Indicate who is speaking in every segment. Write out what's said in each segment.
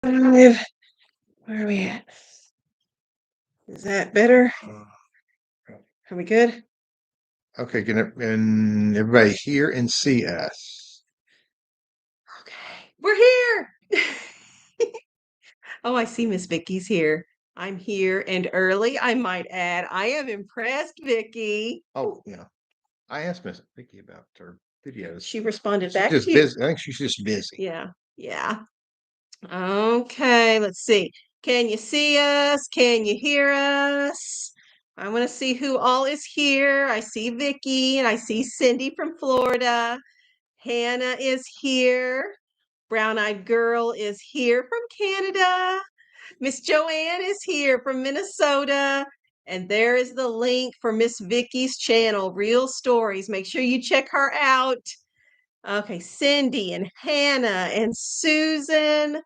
Speaker 1: Where are we at? Is that better? Are we good?
Speaker 2: Okay, can everybody hear and see us?
Speaker 1: Okay, we're here. Oh, I see Miss Vicky's here. I'm here and early, I might add. I am impressed, Vicky.
Speaker 2: Oh, yeah. I asked Miss Vicky about her videos.
Speaker 1: She responded
Speaker 2: She's
Speaker 1: back
Speaker 2: just
Speaker 1: to you.
Speaker 2: busy. I think she's just busy.
Speaker 1: Yeah, yeah. Okay, let's see. Can you see us? Can you hear us? I want to see who all is here. I see Vicky and I see Cindy from Florida. Hannah is here. Brown-eyed girl is here from Canada. Miss Joanne is here from Minnesota. And there is the link for Miss Vicky's channel, Real Stories. Make sure you check her out. Okay, Cindy and Hannah and Susan.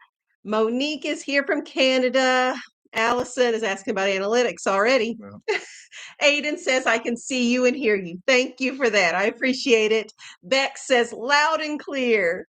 Speaker 1: Monique is here from Canada. Allison is asking about analytics already.
Speaker 2: Well,
Speaker 1: Aiden says, I can see you and hear you. Thank you for that. I appreciate it. Beck says, loud and clear.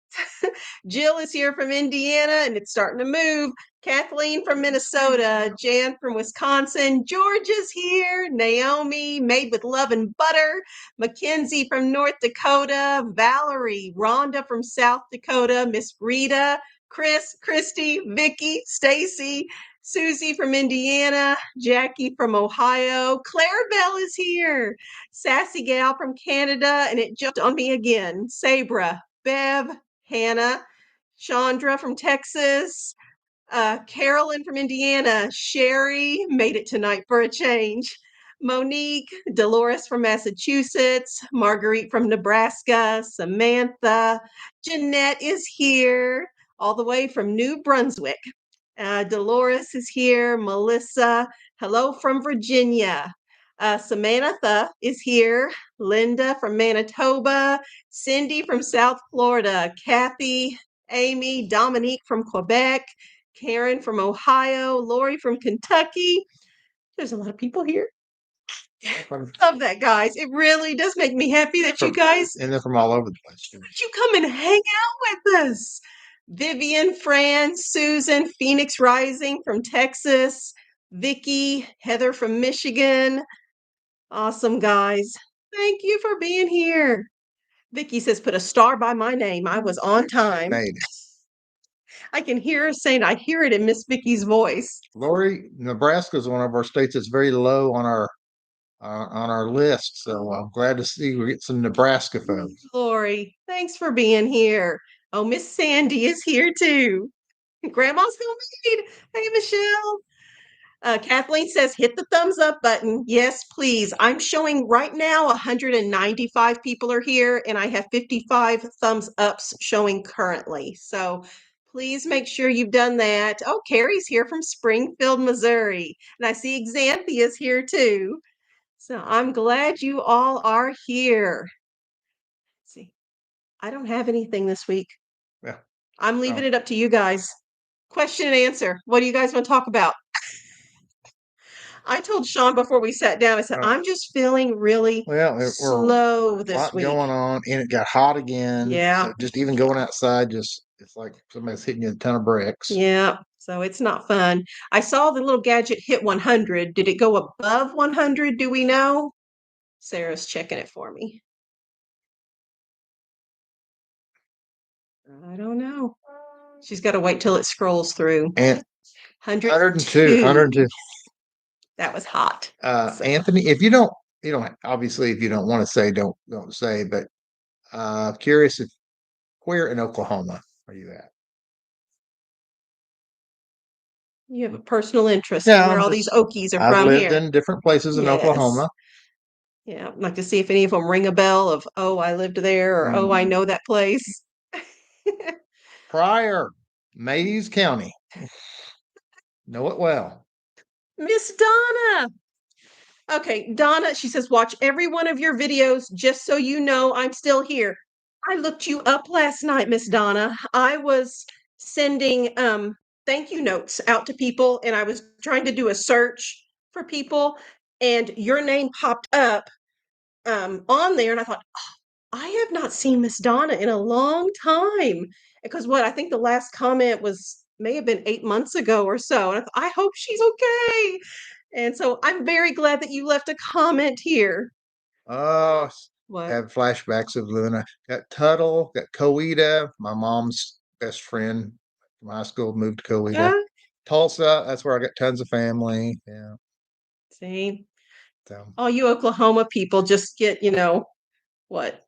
Speaker 1: Jill is here from Indiana and it's starting to move. Kathleen from Minnesota. Jan from Wisconsin. George is here. Naomi, made with love and butter. Mackenzie from North Dakota. Valerie. Rhonda from South Dakota. Miss Rita. Chris, Christy, Vicky, Stacy, Susie from Indiana, Jackie from Ohio, Clarabelle is here, Sassy Gal from Canada, and it jumped on me again. Sabra, Bev, Hannah, Chandra from Texas, Carolyn from Indiana, Sherry made it tonight for a change. Monique, Dolores from Massachusetts, Marguerite from Nebraska, Samantha, Jeanette is here, all the way from New Brunswick. Dolores is here, Melissa, hello from Virginia. Samantha is here, Linda from Manitoba, Cindy from South Florida, Kathy, Amy, Dominique from Quebec, Karen from Ohio, Lori from Kentucky. There's a lot of people here. Love that, guys. It really does make me happy that you guys,
Speaker 2: and they're from all over the place.
Speaker 1: you come and hang out with us. Vivian, Fran, Susan, Phoenix Rising from Texas, Vicky, Heather from Michigan. Awesome, guys. Thank you for being here. Vicky says, put a star by my name. I was on time.
Speaker 2: Made.
Speaker 1: I can hear her saying, I hear it in Miss Vicky's voice.
Speaker 2: Lori, Nebraska is one of our states that's very low on our list. So I'm glad to see we get some Nebraska folks.
Speaker 1: Lori, thanks for being here. Oh, Miss Sandy is here too. Grandma's homemade. Hey, Michelle. Kathleen says, hit the thumbs up button. Yes, please. I'm showing right now 195 people are here, and I have 55 thumbs ups showing currently. So please make sure you've done that. Oh, Carrie's here from Springfield, Missouri. And I see Xanthia's here too. So I'm glad you all are here. Let's see, I don't have anything this week.
Speaker 2: Yeah.
Speaker 1: I'm leaving it up to you guys. Question and answer. What do you guys want to talk about? I told Sean before we sat down, I said, I'm just feeling really slow this week.
Speaker 2: Going on, and it got hot again.
Speaker 1: Yeah.
Speaker 2: So just even going outside, it's like somebody's hitting you a ton of bricks.
Speaker 1: Yeah. So it's not fun. I saw the little gadget hit 100. Did it go above 100? Do we know? Sarah's checking it for me. I don't know. She's got to wait till it scrolls through.
Speaker 2: And
Speaker 1: 102.
Speaker 2: 102.
Speaker 1: That was hot.
Speaker 2: So. Anthony, if you don't obviously, if you don't want to say, don't say, but curious if where in Oklahoma are you at?
Speaker 1: You have a personal interest in where all these Okies are from here.
Speaker 2: I've lived in different places in Oklahoma.
Speaker 1: Yeah, I'd like to see if any of them ring a bell of, oh, I lived there, or oh, I know that place.
Speaker 2: Pryor, Mays County. Know it well.
Speaker 1: Miss Donna. Okay, Donna, she says, watch every one of your videos just so you know I'm still here. I looked you up last night, Miss Donna. I was sending thank you notes out to people, and I was trying to do a search for people, and your name popped up on there, and I thought, oh, I have not seen Miss Donna in a long time. Because I think the last comment was may have been 8 months ago or so. And I hope she's okay. And so I'm very glad that you left a comment here.
Speaker 2: Oh,
Speaker 1: What?
Speaker 2: have flashbacks of Luna. Got Tuttle, got Coeta, my mom's best friend from high school, moved to Coeta. Tulsa, that's where I got tons of family. Yeah.
Speaker 1: See,
Speaker 2: So,
Speaker 1: all you Oklahoma people just get, what,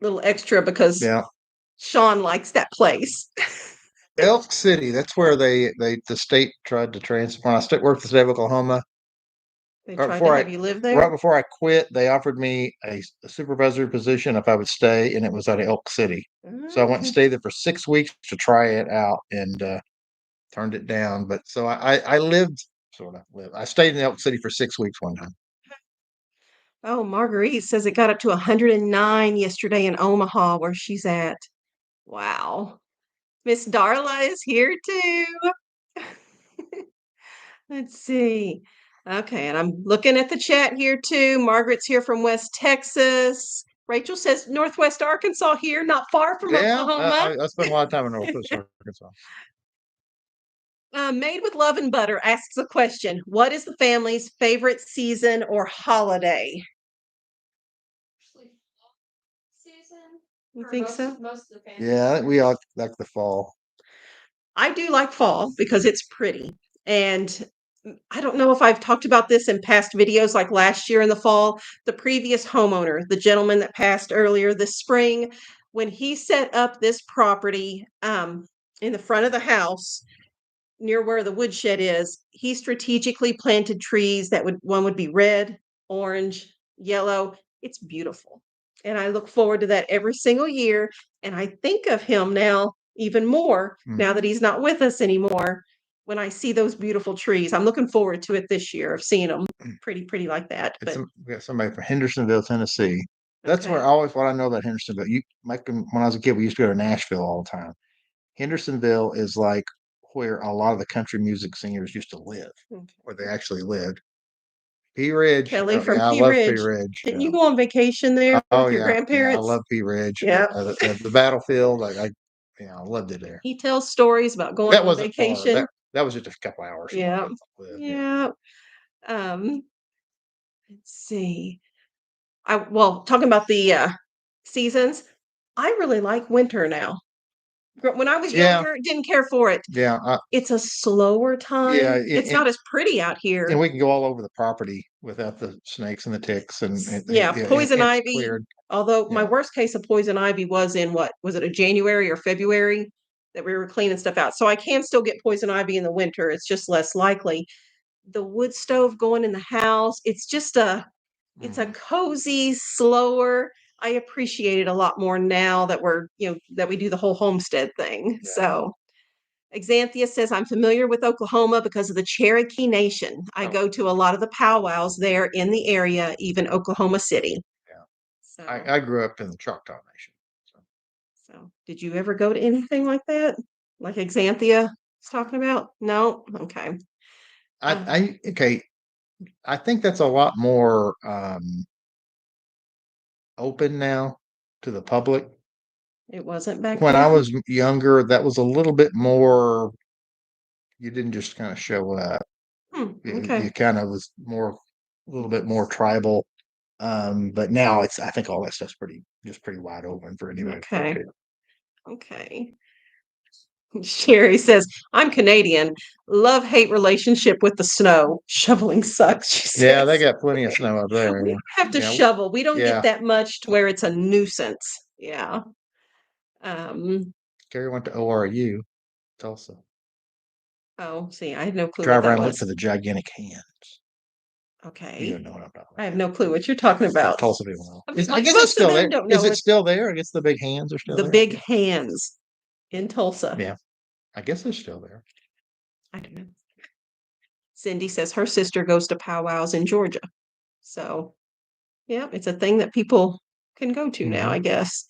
Speaker 1: little extra because
Speaker 2: yeah.
Speaker 1: Sean likes that place.
Speaker 2: Elk City, that's where the state tried to transfer. When I worked for the state of Oklahoma,
Speaker 1: They
Speaker 2: right
Speaker 1: tried to
Speaker 2: before
Speaker 1: have you live there?
Speaker 2: right before I quit, they offered me a supervisory position if I would stay, and it was out of Elk City. So I went and
Speaker 1: Okay.
Speaker 2: stayed there for 6 weeks to try it out, and turned it down. But so I lived, sort of lived. I stayed in Elk City for 6 weeks one time.
Speaker 1: Oh, Marguerite says it got up to 109 yesterday in Omaha, where she's at. Wow. Miss Darla is here too. Let's see. Okay, and I'm looking at the chat here too. Margaret's here from West Texas. Rachel says Northwest Arkansas here, not far from
Speaker 2: Yeah,
Speaker 1: Oklahoma.
Speaker 2: I spent a lot of time in Northwest Arkansas.
Speaker 1: Made with Love and Butter asks a question. What is the family's favorite season or holiday?
Speaker 3: Season.
Speaker 1: You think so?
Speaker 3: Most of the family.
Speaker 2: Yeah, we all like the fall.
Speaker 1: I do like fall because it's pretty. And I don't know if I've talked about this in past videos, like last year in the fall. The previous homeowner, the gentleman that passed earlier this spring, when he set up this property in the front of the house near where the woodshed is, he strategically planted trees that one would be red, orange, yellow. It's beautiful. And I look forward to that every single year. And I think of him now even more now that he's not with us anymore. When I see those beautiful trees, I'm looking forward to it this year of seeing them pretty like that. But
Speaker 2: We got somebody from Hendersonville, Tennessee. That's where
Speaker 1: okay.
Speaker 2: what I know about Hendersonville. When I was a kid, we used to go to Nashville all the time. Hendersonville is like where a lot of the country music singers used to live, where they actually lived. Pea Ridge.
Speaker 1: Kelly from
Speaker 2: Yeah, I
Speaker 1: Pea
Speaker 2: love Pea
Speaker 1: Ridge.
Speaker 2: Ridge.
Speaker 1: Didn't you go on vacation there
Speaker 2: Oh
Speaker 1: with your
Speaker 2: yeah, I
Speaker 1: grandparents?
Speaker 2: love Pea Ridge.
Speaker 1: Yeah.
Speaker 2: The battlefield. I loved it there.
Speaker 1: He tells stories about going
Speaker 2: That
Speaker 1: on
Speaker 2: wasn't far.
Speaker 1: vacation.
Speaker 2: That was just a couple hours.
Speaker 1: Yeah.
Speaker 2: Live,
Speaker 1: Yeah. Um, let's see. Talking about the seasons, I really like winter now. When I was
Speaker 2: Yeah,
Speaker 1: younger, didn't care for it.
Speaker 2: yeah,
Speaker 1: It's a slower
Speaker 2: yeah.
Speaker 1: time. It's not as pretty out
Speaker 2: And
Speaker 1: here.
Speaker 2: we can go all over the property without the snakes and the ticks,
Speaker 1: Yeah, poison
Speaker 2: it's
Speaker 1: ivy.
Speaker 2: cleared.
Speaker 1: Although my
Speaker 2: Yeah.
Speaker 1: worst case of poison ivy was in what was it, a January or February that we were cleaning stuff out. So I can still get poison ivy in the winter. It's just less likely. The wood stove going in the house, it's a cozy, slower. I appreciate it a lot more now that that we do the whole homestead thing.
Speaker 2: Yeah.
Speaker 1: So Exanthia says, I'm familiar with Oklahoma because of the Cherokee Nation. I go to a lot of the powwows there in the area, even Oklahoma City.
Speaker 2: Yeah.
Speaker 1: So,
Speaker 2: I grew up in the Choctaw Nation.
Speaker 1: so did you ever go to anything like that? Like Exanthia was talking about? No? Okay.
Speaker 2: Okay. I think that's a lot more open now to the public.
Speaker 1: It wasn't back
Speaker 2: When I
Speaker 1: then?
Speaker 2: was younger, that was a little bit more. You didn't just kind of show up.
Speaker 1: Okay.
Speaker 2: You kind of was a little bit more tribal. But now I think all that stuff's pretty wide open for anybody.
Speaker 1: Okay. Okay. Sherry says, I'm Canadian. Love-hate relationship with the snow. Shoveling sucks, she says.
Speaker 2: Yeah, they got plenty of snow up there.
Speaker 1: We don't have to
Speaker 2: Yeah.
Speaker 1: shovel. We don't
Speaker 2: Yeah.
Speaker 1: get that much to where it's a nuisance. Yeah.
Speaker 2: Gary went to ORU, Tulsa.
Speaker 1: Oh, see, I had no clue
Speaker 2: Drive
Speaker 1: what
Speaker 2: around
Speaker 1: that
Speaker 2: and look
Speaker 1: was.
Speaker 2: for the gigantic hands. You
Speaker 1: Okay.
Speaker 2: don't know what I'm talking about.
Speaker 1: I have no clue what you're talking about.
Speaker 2: Tulsa people know.
Speaker 1: Like
Speaker 2: I guess
Speaker 1: most
Speaker 2: it's still
Speaker 1: of them
Speaker 2: there.
Speaker 1: don't
Speaker 2: Is
Speaker 1: know
Speaker 2: it
Speaker 1: it.
Speaker 2: still there? I guess the big hands are still
Speaker 1: The
Speaker 2: there.
Speaker 1: big hands in Tulsa.
Speaker 2: Yeah. I guess they're still there.
Speaker 1: I don't know. Cindy says her sister goes to powwows in Georgia. So, yeah, it's a thing that people can go to now, I guess.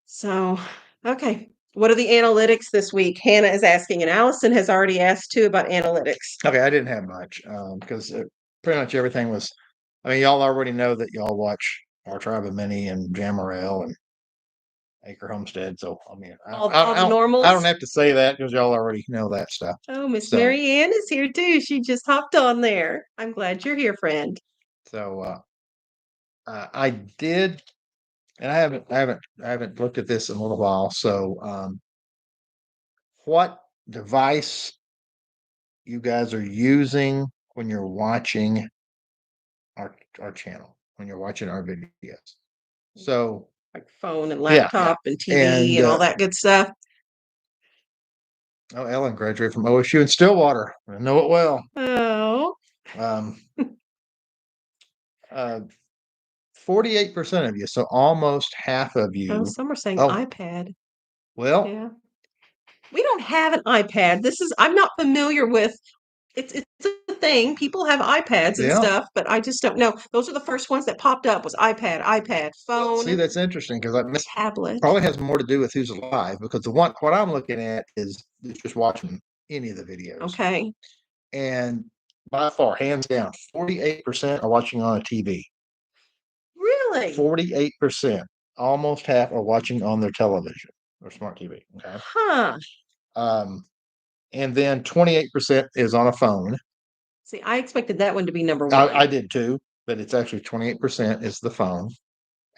Speaker 1: So, okay. What are the analytics this week? Hannah is asking, and Allison has already asked too about analytics.
Speaker 2: Okay, I didn't have much because pretty much everything was. I mean, y'all already know that y'all watch Our Tribe of Many and Jamarel acre homestead. So I mean,
Speaker 1: All the normals.
Speaker 2: I don't have to say that because y'all already know that stuff.
Speaker 1: Oh, Miss Mary Ann is here too. She just hopped on there. I'm glad you're here, friend.
Speaker 2: So I did, and I haven't looked at this in a little while. So what device you guys are using when you're watching our channel, when you're watching our videos? So
Speaker 1: like phone and laptop and TV and all that good stuff.
Speaker 2: Oh, Ellen graduated from OSU in Stillwater. I know it well.
Speaker 1: Oh.
Speaker 2: 48% of you, so almost half of you.
Speaker 1: Oh, some are saying iPad.
Speaker 2: Well,
Speaker 1: yeah. We don't have an iPad. I'm not familiar with it's a thing. People have iPads and stuff, but I just don't know. Those are the first ones that popped up was iPad, phone.
Speaker 2: Well, see, that's interesting because
Speaker 1: tablet
Speaker 2: probably has more to do with who's alive because what I'm looking at is just watching any of the videos.
Speaker 1: Okay.
Speaker 2: And by far, hands down, 48% are watching on a TV.
Speaker 1: Really?
Speaker 2: 48%, almost half are watching on their television or smart TV. Okay.
Speaker 1: Huh.
Speaker 2: And then 28% is on a phone.
Speaker 1: See, I expected that one to be number one.
Speaker 2: I did too, but it's actually 28% is the phone.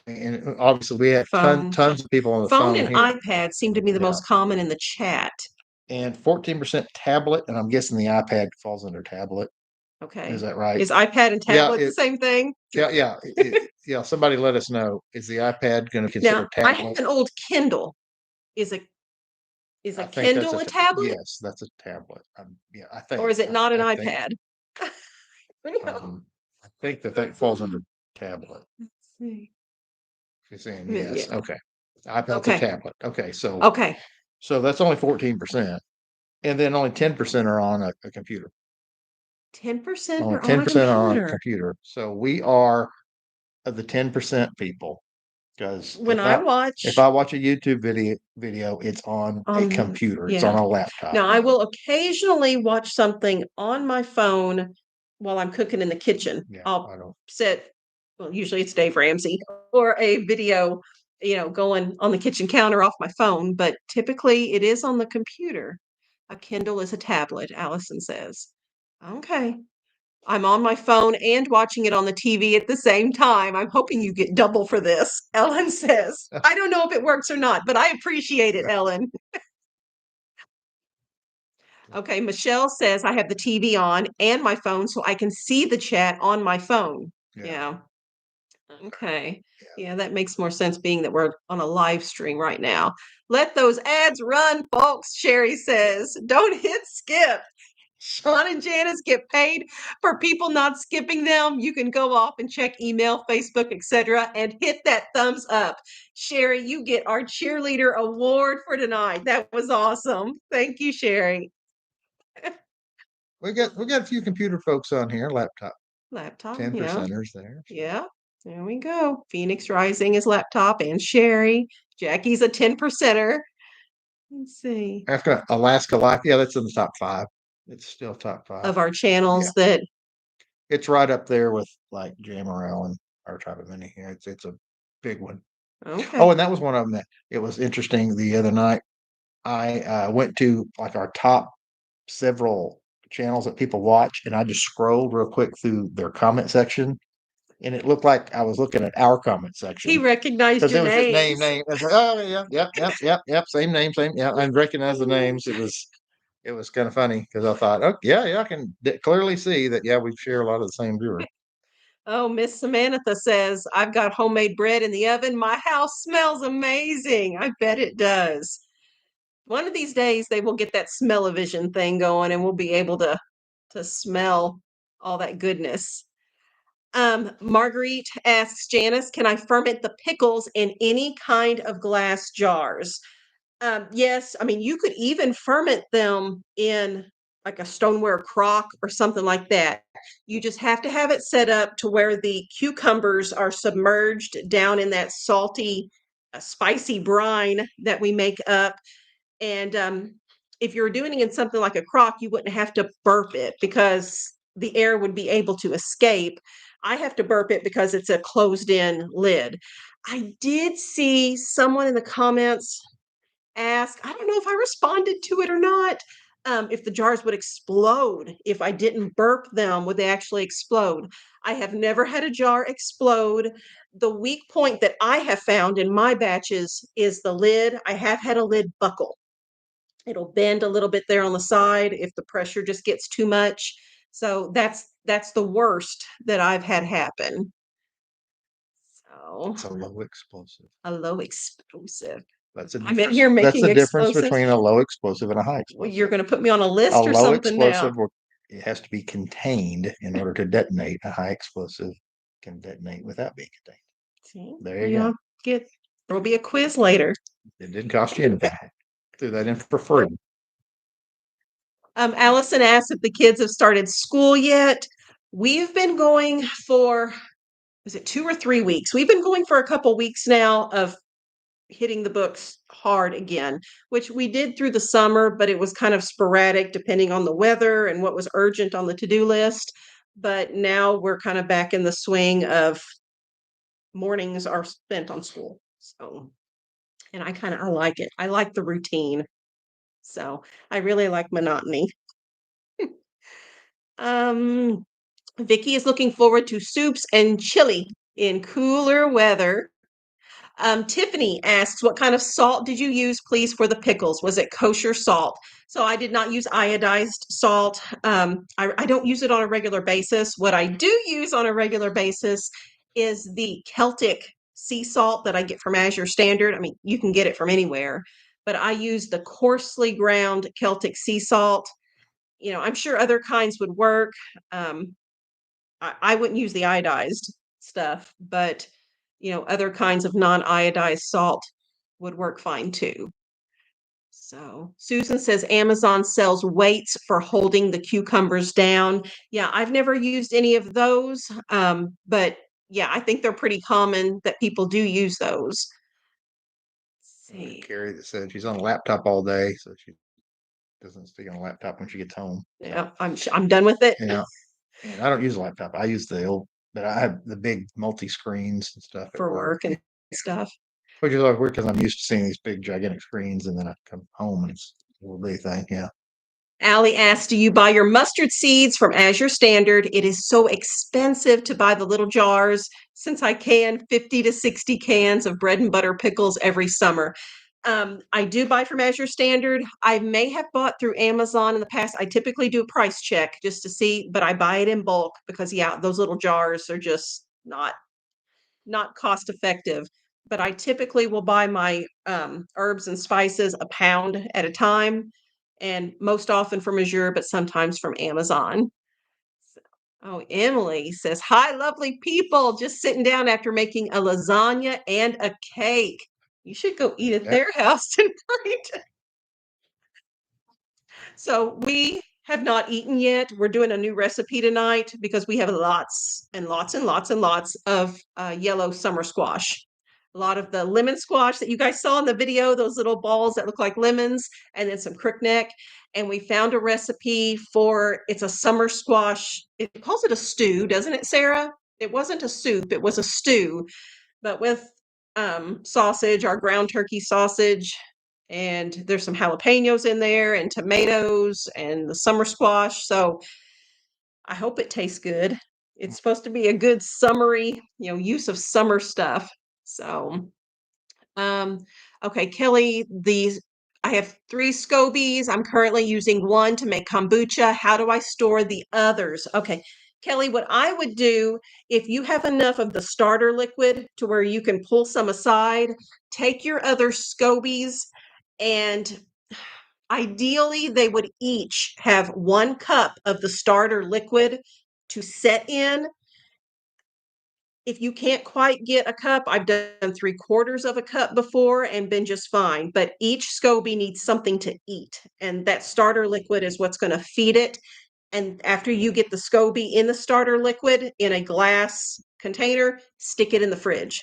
Speaker 2: And obviously we have tons of people on the phone.
Speaker 1: Phone and iPad seem to be the most common in the chat.
Speaker 2: And 14% tablet, and I'm guessing the iPad falls under tablet.
Speaker 1: Okay.
Speaker 2: Is that right?
Speaker 1: Is iPad and tablet the same thing?
Speaker 2: Yeah. Yeah. Somebody let us know. Is the iPad going to consider tablet?
Speaker 1: I have an old Kindle. Is a Kindle a tablet?
Speaker 2: Yes, that's a tablet. Yeah, I think.
Speaker 1: Or is it not an iPad?
Speaker 2: I think that falls under tablet.
Speaker 1: Let's see.
Speaker 2: You're saying yes.
Speaker 1: Yeah.
Speaker 2: Okay. iPad's a tablet. Okay. So that's only 14%. And then only 10% are on a computer.
Speaker 1: 10%
Speaker 2: Only
Speaker 1: are
Speaker 2: 10%
Speaker 1: on
Speaker 2: are on a computer. So we are of the 10% people. Because
Speaker 1: if I watch
Speaker 2: a YouTube video, it's on a computer. It's on a laptop.
Speaker 1: Now I will occasionally watch something on my phone while I'm cooking in the kitchen.
Speaker 2: Yeah,
Speaker 1: I'll set, well, usually it's Dave Ramsey or a video, going on the kitchen counter off my phone, but typically it is on the computer. A Kindle is a tablet, Allison says. Okay. I'm on my phone and watching it on the TV at the same time. I'm hoping you get double for this, Ellen says. I don't know if it works or not, but I appreciate it, Ellen. Okay, Michelle says I have the TV on and my phone so I can see the chat on my phone. Yeah. Okay. Yeah, that makes more sense being that we're on a live stream right now. Let those ads run, folks, Sherry says. Don't hit skip. Sean and Janice get paid for people not skipping them. You can go off and check email, Facebook, etc., and hit that thumbs up. Sherry, you get our cheerleader award for tonight. That was awesome. Thank you, Sherry.
Speaker 2: We got a few computer folks on here. Laptop. 10%ers there.
Speaker 1: Yeah. There we go. Phoenix Rising is laptop and Sherry. Jackie's a 10%er. Let's see.
Speaker 2: After Alaska Life, that's in the top 5. It's still top 5
Speaker 1: of our channels that
Speaker 2: it's right up there with like Jamarel and our Tribe of Many here. It's a big one.
Speaker 1: Okay.
Speaker 2: Oh, and that was one of them that it was interesting the other night. I went to like our top several channels that people watch, and I just scrolled real quick through their comment section, and it looked like I was looking at our comment section.
Speaker 1: He recognized your
Speaker 2: because it was
Speaker 1: names.
Speaker 2: just name. I was like, oh yep, same name, same. Yeah, I recognized the names. It was kind of funny because I thought, oh yeah, I can clearly see that. Yeah, we share a lot of the same viewers.
Speaker 1: Oh, Miss Samantha says, I've got homemade bread in the oven. My house smells amazing. I bet it does. One of these days they will get that smell-o-vision thing going and we'll be able to smell all that goodness. Marguerite asks Janice, can I ferment the pickles in any kind of glass jars? Yes, I mean, you could even ferment them in like a stoneware crock or something like that. You just have to have it set up to where the cucumbers are submerged down in that salty, spicy brine that we make up. And if you're doing it in something like a crock, you wouldn't have to burp it because the air would be able to escape. I have to burp it because it's a closed in lid. I did see someone in the comments ask, I don't know if I responded to it or not, if the jars would explode. If I didn't burp them, would they actually explode? I have never had a jar explode. The weak point that I have found in my batches is the lid. I have had a lid buckle. It'll bend a little bit there on the side if the pressure just gets too much. So that's the worst that I've had happen. So
Speaker 2: It's a low explosive.
Speaker 1: a low explosive.
Speaker 2: That's a
Speaker 1: I'm in here
Speaker 2: that's
Speaker 1: making
Speaker 2: the difference
Speaker 1: explosives.
Speaker 2: between a low explosive and a high
Speaker 1: Well,
Speaker 2: explosive.
Speaker 1: you're going to put me on a list
Speaker 2: A
Speaker 1: or
Speaker 2: low
Speaker 1: something now.
Speaker 2: explosive, it has to be contained in order to detonate. A high explosive can detonate without being contained.
Speaker 1: See,
Speaker 2: There you go.
Speaker 1: There'll be a quiz later.
Speaker 2: It didn't cost you anything. Threw that in for free.
Speaker 1: Allison asked if the kids have started school yet. We've been going for, is it 2 or 3 weeks? We've been going for a couple weeks now of hitting the books hard again, which we did through the summer, but it was kind of sporadic depending on the weather and what was urgent on the to-do list. But now we're kind of back in the swing of mornings are spent on school. So, and I like it. I like the routine. So I really like monotony. um, Vicky is looking forward to soups and chili in cooler weather. Tiffany asks, what kind of salt did you use, please, for the pickles? Was it kosher salt? So I did not use iodized salt. I don't use it on a regular basis. What I do use on a regular basis is the Celtic sea salt that I get from Azure Standard. I mean, you can get it from anywhere, but I use the coarsely ground Celtic sea salt. You know, I'm sure other kinds would work. I wouldn't use the iodized stuff, but other kinds of non-iodized salt would work fine too. So Susan says Amazon sells weights for holding the cucumbers down. Yeah, I've never used any of those, but yeah, I think they're pretty common that people do use those.
Speaker 2: Carrie that said she's on a laptop all day, so she doesn't stay on a laptop when she gets home.
Speaker 1: Yeah, I'm done with it.
Speaker 2: Yeah, and I don't use a laptop. I use the old, but I have the big multi screens and stuff
Speaker 1: for work and stuff.
Speaker 2: Which is always weird because I'm used to seeing these big gigantic screens, and then I come home and it's a little bitty thing. Yeah.
Speaker 1: Allie asked, do you buy your mustard seeds from Azure Standard? It is so expensive to buy the little jars since I can 50 to 60 cans of bread and butter pickles every summer. I do buy from Azure Standard. I may have bought through Amazon in the past. I typically do a price check just to see, but I buy it in bulk because, yeah, those little jars are just not cost effective. But I typically will buy my herbs and spices a pound at a time, and most often from Azure, but sometimes from Amazon. Oh, Emily says, hi, lovely people. Just sitting down after making a lasagna and a cake. You should go eat at their house tonight. So we have not eaten yet. We're doing a new recipe tonight because we have lots and lots and lots and lots of yellow summer squash. A lot of the lemon squash that you guys saw in the video, those little balls that look like lemons, and then some crookneck. And we found a recipe for, it's a summer squash. It calls it a stew, doesn't it, Sarah? It wasn't a soup, it was a stew, but with sausage, our ground turkey sausage, and there's some jalapenos in there and tomatoes and the summer squash. So I hope it tastes good. It's supposed to be a good summery, use of summer stuff. So, okay, Kelly, I have 3 scobies. I'm currently using 1 to make kombucha. How do I store the others? Okay, Kelly, what I would do, if you have enough of the starter liquid to where you can pull some aside, take your other scobies, and ideally they would each have 1 cup of the starter liquid to set in. If you can't quite get a cup, I've done 3/4 of a cup before and been just fine. But each SCOBY needs something to eat, and that starter liquid is what's going to feed it. And after you get the SCOBY in the starter liquid in a glass container, stick it in the fridge.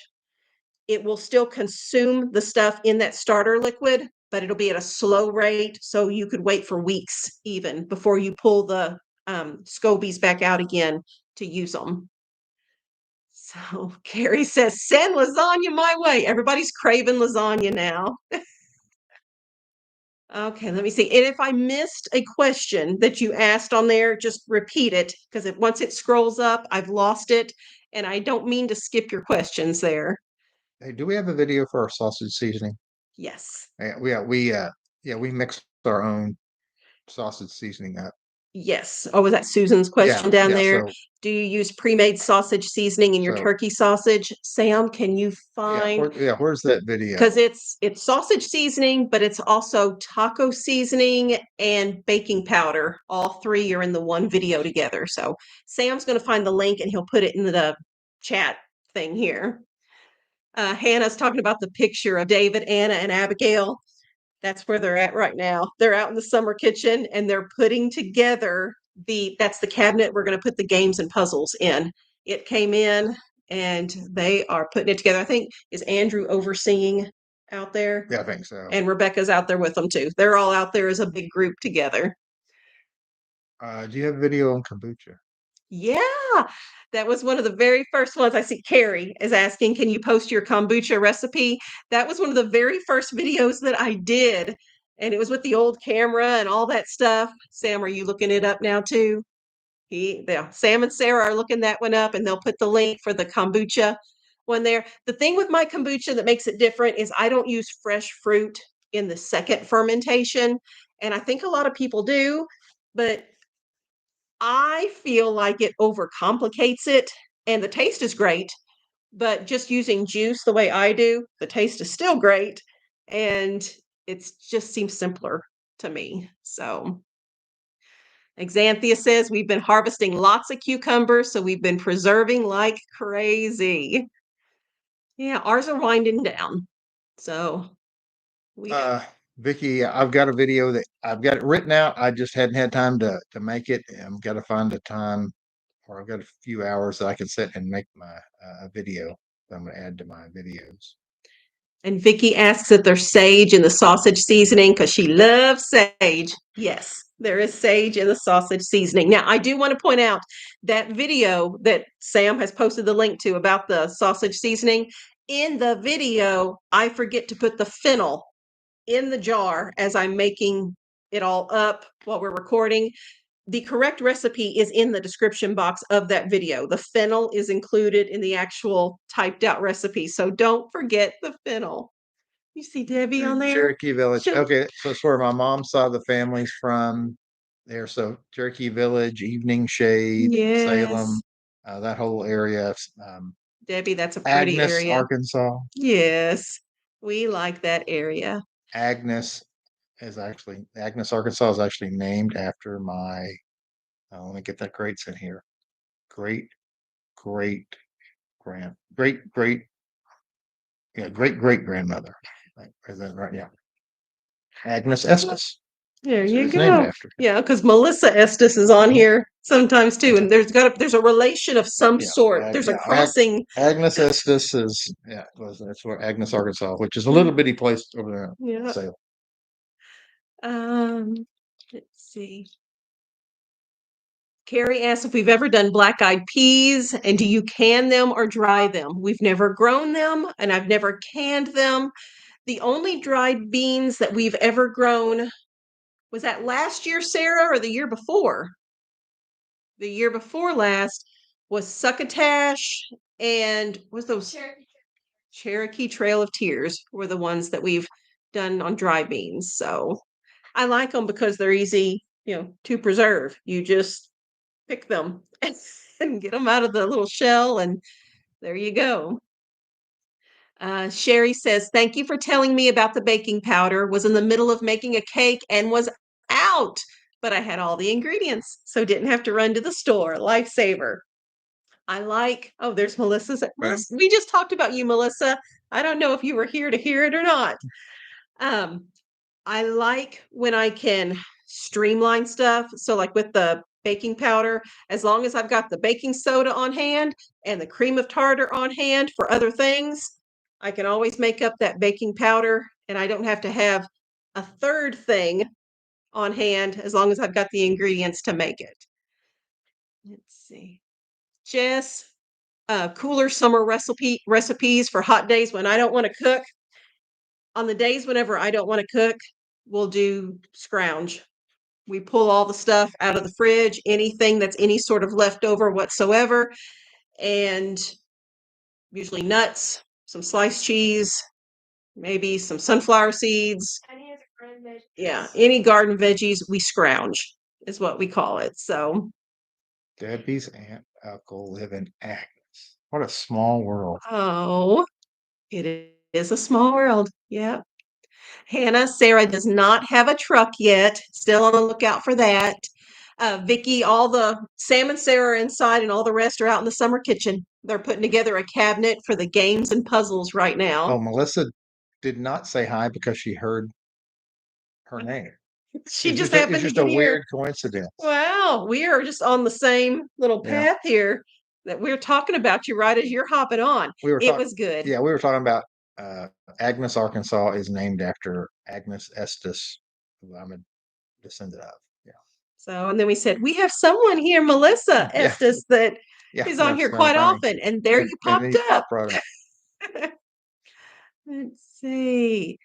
Speaker 1: It will still consume the stuff in that starter liquid, but it'll be at a slow rate, so you could wait for weeks even before you pull the SCOBYs back out again to use them. So Carrie says, send lasagna my way. Everybody's craving lasagna now. Okay, let me see. And if I missed a question that you asked on there, just repeat it because once it scrolls up, I've lost it. And I don't mean to skip your questions there.
Speaker 2: Hey, do we have a video for our sausage seasoning?
Speaker 1: Yes.
Speaker 2: We mixed our own sausage seasoning up.
Speaker 1: Yes. Oh, was that Susan's question down there?
Speaker 2: So
Speaker 1: Do you use pre-made sausage seasoning in your turkey sausage? Sam, can you find?
Speaker 2: Where's that video?
Speaker 1: Because it's sausage seasoning, but it's also taco seasoning and baking powder. All three are in the one video together. So Sam's going to find the link and he'll put it in the chat thing here. Hannah's talking about the picture of David, Anna, and Abigail. That's where they're at right now. They're out in the summer kitchen and they're putting together that's the cabinet we're going to put the games and puzzles in. It came in and they are putting it together. I think, is Andrew overseeing out there?
Speaker 2: Yeah, I think so.
Speaker 1: And Rebekah's out there with them too. They're all out there as a big group together.
Speaker 2: Do you have a video on kombucha?
Speaker 1: Yeah, that was one of the very first ones. I see Carrie is asking, can you post your kombucha recipe? That was one of the very first videos that I did. And it was with the old camera and all that stuff. Sam, are you looking it up now too? Sam and Sarah are looking that one up and they'll put the link for the kombucha one there. The thing with my kombucha that makes it different is I don't use fresh fruit in the second fermentation. And I think a lot of people do, but I feel like it overcomplicates it and the taste is great, but just using juice the way I do, the taste is still great and it just seems simpler to me. So Exanthea says we've been harvesting lots of cucumbers, so we've been preserving like crazy. Yeah, ours are winding down. So
Speaker 2: Vicky, I've got a video that I've got it written out. I just hadn't had time to make it. I've got to find a time, or I've got a few hours that I can sit and make my video that I'm going to add to my videos.
Speaker 1: And Vicky asks if there's sage in the sausage seasoning because she loves sage. Yes, there is sage in the sausage seasoning. Now, I do want to point out that video that Sam has posted the link to about the sausage seasoning. In the video, I forget to put the fennel in the jar as I'm making it all up while we're recording. The correct recipe is in the description box of that video. The fennel is included in the actual typed out recipe. So don't forget the fennel. You see Debbie on there?
Speaker 2: Cherokee Village. Okay, so it's where my mom's side of the family's from there. So Cherokee Village, Evening Shade, Salem, that whole area.
Speaker 1: Debbie, that's a pretty
Speaker 2: Agnes,
Speaker 1: area.
Speaker 2: Arkansas.
Speaker 1: Yes, we like that area.
Speaker 2: Agnes, Arkansas is actually named after my, let me get that greats in here. Great great grandmother. Is that right? Yeah. Agnes Estes.
Speaker 1: There you go. Yeah, because Melissa Estes is on here sometimes too, and there's a relation of some sort. There's a crossing.
Speaker 2: Agnes Estes is that's where Agnes, Arkansas, which is a little bitty place over there. Yeah. So,
Speaker 1: let's see. Carrie asks if we've ever done black-eyed peas, and do you can them or dry them? We've never grown them, and I've never canned them. The only dried beans that we've ever grown, was that last year, Sarah, or the year before? The year before last was succotash and what's those? Cherokee Trail of Tears were the ones that we've done on dry beans. So I like them because they're easy, to preserve. You just pick them and get them out of the little shell, and there you go. Sherry says, thank you for telling me about the baking powder. Was in the middle of making a cake and was out, but I had all the ingredients, so didn't have to run to the store. Lifesaver. There's Melissa. We just talked about you, Melissa. I don't know if you were here to hear it or not. I like when I can streamline stuff. So like with the baking powder, as long as I've got the baking soda on hand and the cream of tartar on hand for other things, I can always make up that baking powder and I don't have to have a third thing on hand as long as I've got the ingredients to make it. Let's see. Jess, cooler summer recipes for hot days when I don't want to cook. On the days whenever I don't want to cook, we'll do scrounge. We pull all the stuff out of the fridge, anything that's any sort of leftover whatsoever, and usually nuts, some sliced cheese, maybe some sunflower seeds.
Speaker 3: Any of the garden veggies.
Speaker 1: Yeah, any garden veggies, we scrounge is what we call it. So,
Speaker 2: Debbie's aunt uncle live in Agnes. What a small world.
Speaker 1: oh, it is a small world. Yeah. Hannah, Sarah does not have a truck yet. Still on the lookout for that. Vicky, all the Sam and Sarah are inside, and all the rest are out in the summer kitchen. They're putting together a cabinet for the games and puzzles right now.
Speaker 2: Oh, Melissa did not say hi because she heard her name.
Speaker 1: She
Speaker 2: It's
Speaker 1: just
Speaker 2: it's
Speaker 1: happened to
Speaker 2: just a
Speaker 1: get here.
Speaker 2: weird coincidence.
Speaker 1: Wow, we are just on the same little
Speaker 2: Yeah.
Speaker 1: path here that we're talking about you right as you're hopping on.
Speaker 2: We were
Speaker 1: It
Speaker 2: talking.
Speaker 1: was good.
Speaker 2: Yeah, we were talking about Agnes, Arkansas is named after Agnes Estes, who I'm a descendant of. Yeah.
Speaker 1: So, and then we said, we have someone here, Melissa
Speaker 2: Yeah.
Speaker 1: Estes, that
Speaker 2: Yeah,
Speaker 1: is on
Speaker 2: that's
Speaker 1: here
Speaker 2: kinda
Speaker 1: quite
Speaker 2: funny.
Speaker 1: often. And there you
Speaker 2: And then
Speaker 1: popped
Speaker 2: you
Speaker 1: up.
Speaker 2: popped right up.
Speaker 1: Let's see.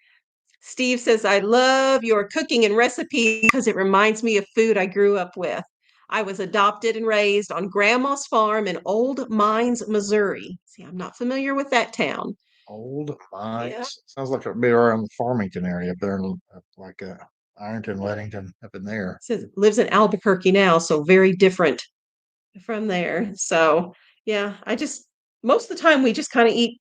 Speaker 1: Steve says, I love your cooking and recipes because it reminds me of food I grew up with. I was adopted and raised on Grandma's farm in Old Mines, Missouri. See, I'm not familiar with that town.
Speaker 2: Old Mines.
Speaker 1: Yeah.
Speaker 2: Sounds like it'd be around the Farmington area up there, like Ironton, Leadington, up in there.
Speaker 1: Says lives in Albuquerque now, so very different from there. So yeah, most of the time we just kind of eat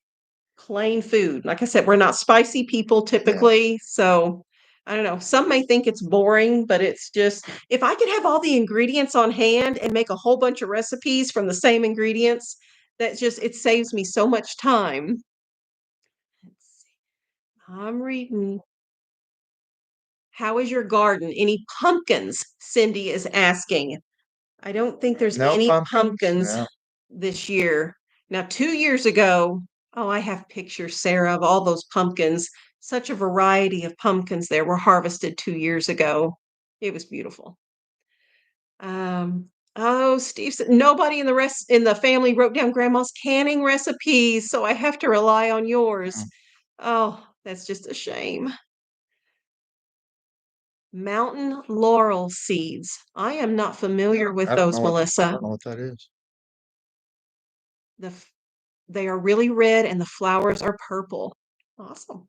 Speaker 1: plain food. Like I said, we're not spicy people typically. So I don't know. Some may think it's boring, but it's just if I could have all the ingredients on hand and make a whole bunch of recipes from the same ingredients, it saves me so much time. Let's see. I'm reading. How is your garden? Any pumpkins? Cindy is asking. I don't think there's
Speaker 2: No
Speaker 1: any
Speaker 2: pumpkins?
Speaker 1: pumpkins
Speaker 2: No.
Speaker 1: this year. Now, 2 years ago, oh, I have pictures, Sarah, of all those pumpkins. Such a variety of pumpkins there were harvested 2 years ago. It was beautiful. Oh, Steve said nobody in the family wrote down grandma's canning recipes, so I have to rely on yours.
Speaker 2: Mm.
Speaker 1: Oh, that's just a shame. Mountain laurel seeds. I am not familiar with
Speaker 2: I don't
Speaker 1: those,
Speaker 2: know I
Speaker 1: Melissa.
Speaker 2: don't know what that is.
Speaker 1: They are really red and the flowers are purple. Awesome.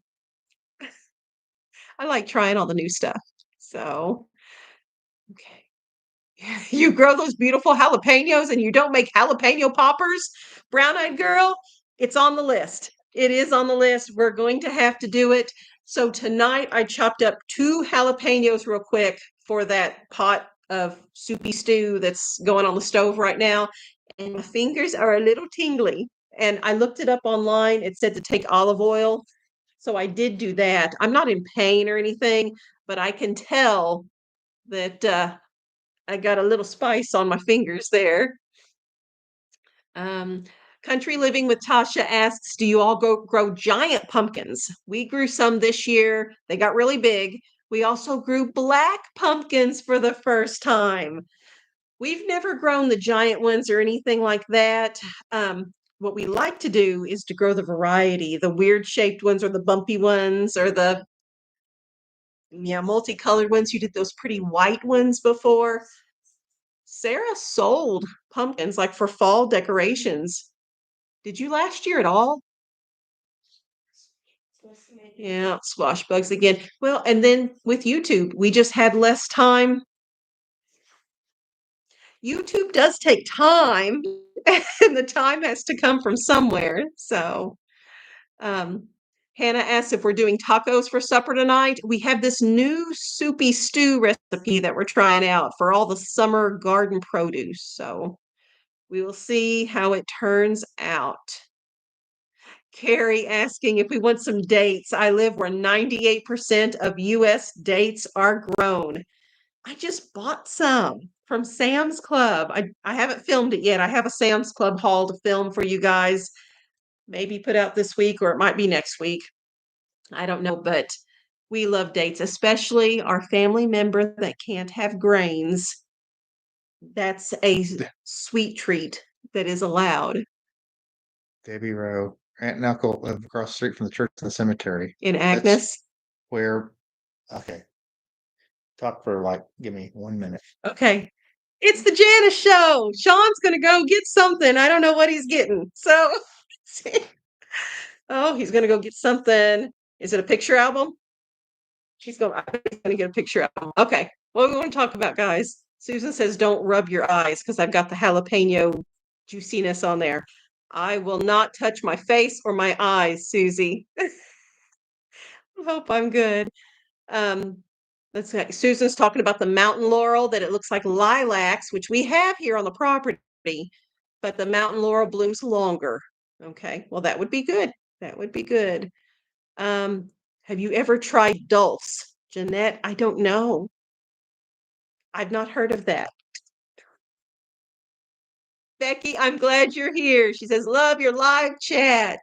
Speaker 1: I like trying all the new stuff. So, okay. You grow those beautiful jalapenos and you don't make jalapeno poppers, brown-eyed girl, it's on the list. It is on the list. We're going to have to do it. So tonight I chopped up 2 jalapenos real quick for that pot of soupy stew that's going on the stove right now. And my fingers are a little tingly. And I looked it up online. It said to take olive oil. So I did do that. I'm not in pain or anything, but I can tell that I got a little spice on my fingers there. Um, Country Living with Tasha asks, do you all grow giant pumpkins? We grew some this year. They got really big. We also grew black pumpkins for the first time. We've never grown the giant ones or anything like that. What we like to do is to grow the variety, the weird shaped ones or the bumpy ones or the multicolored ones. You did those pretty white ones before. Sarah sold pumpkins like for fall decorations. Did you last year at all? Yeah, squash bugs again. Well, and then with YouTube, we just had less time. YouTube does take time, and the time has to come from somewhere. So, Hannah asks if we're doing tacos for supper tonight. We have this new soupy stew recipe that we're trying out for all the summer garden produce. So, we will see how it turns out. Carrie asking if we want some dates. I live where 98% of US dates are grown. I just bought some from Sam's Club. I haven't filmed it yet. I have a Sam's Club haul to film for you guys. Maybe put out this week or it might be next week. I don't know, but we love dates, especially our family member that can't have grains. That's a sweet treat that is allowed.
Speaker 2: Debbie Rowe, Aunt and Uncle live across the street from the church and the cemetery.
Speaker 1: In
Speaker 2: That's
Speaker 1: Agnes.
Speaker 2: where, okay. Talk for give me 1 minute.
Speaker 1: Okay. It's the Janice show. Sean's going to go get something. I don't know what he's getting. So, oh, he's going to go get something. Is it a picture album? I bet he's going to get a picture album. Okay. What do we want to talk about, guys? Susan says, don't rub your eyes because I've got the jalapeno juiciness on there. I will not touch my face or my eyes, Susie. I hope I'm good. Let's see. Susan's talking about the mountain laurel, that it looks like lilacs, which we have here on the property, but the mountain laurel blooms longer. Okay, well, that would be good. That would be good. Have you ever tried dulse? Jeanette, I don't know. I've not heard of that. Becky, I'm glad you're here. She says, love your live chat.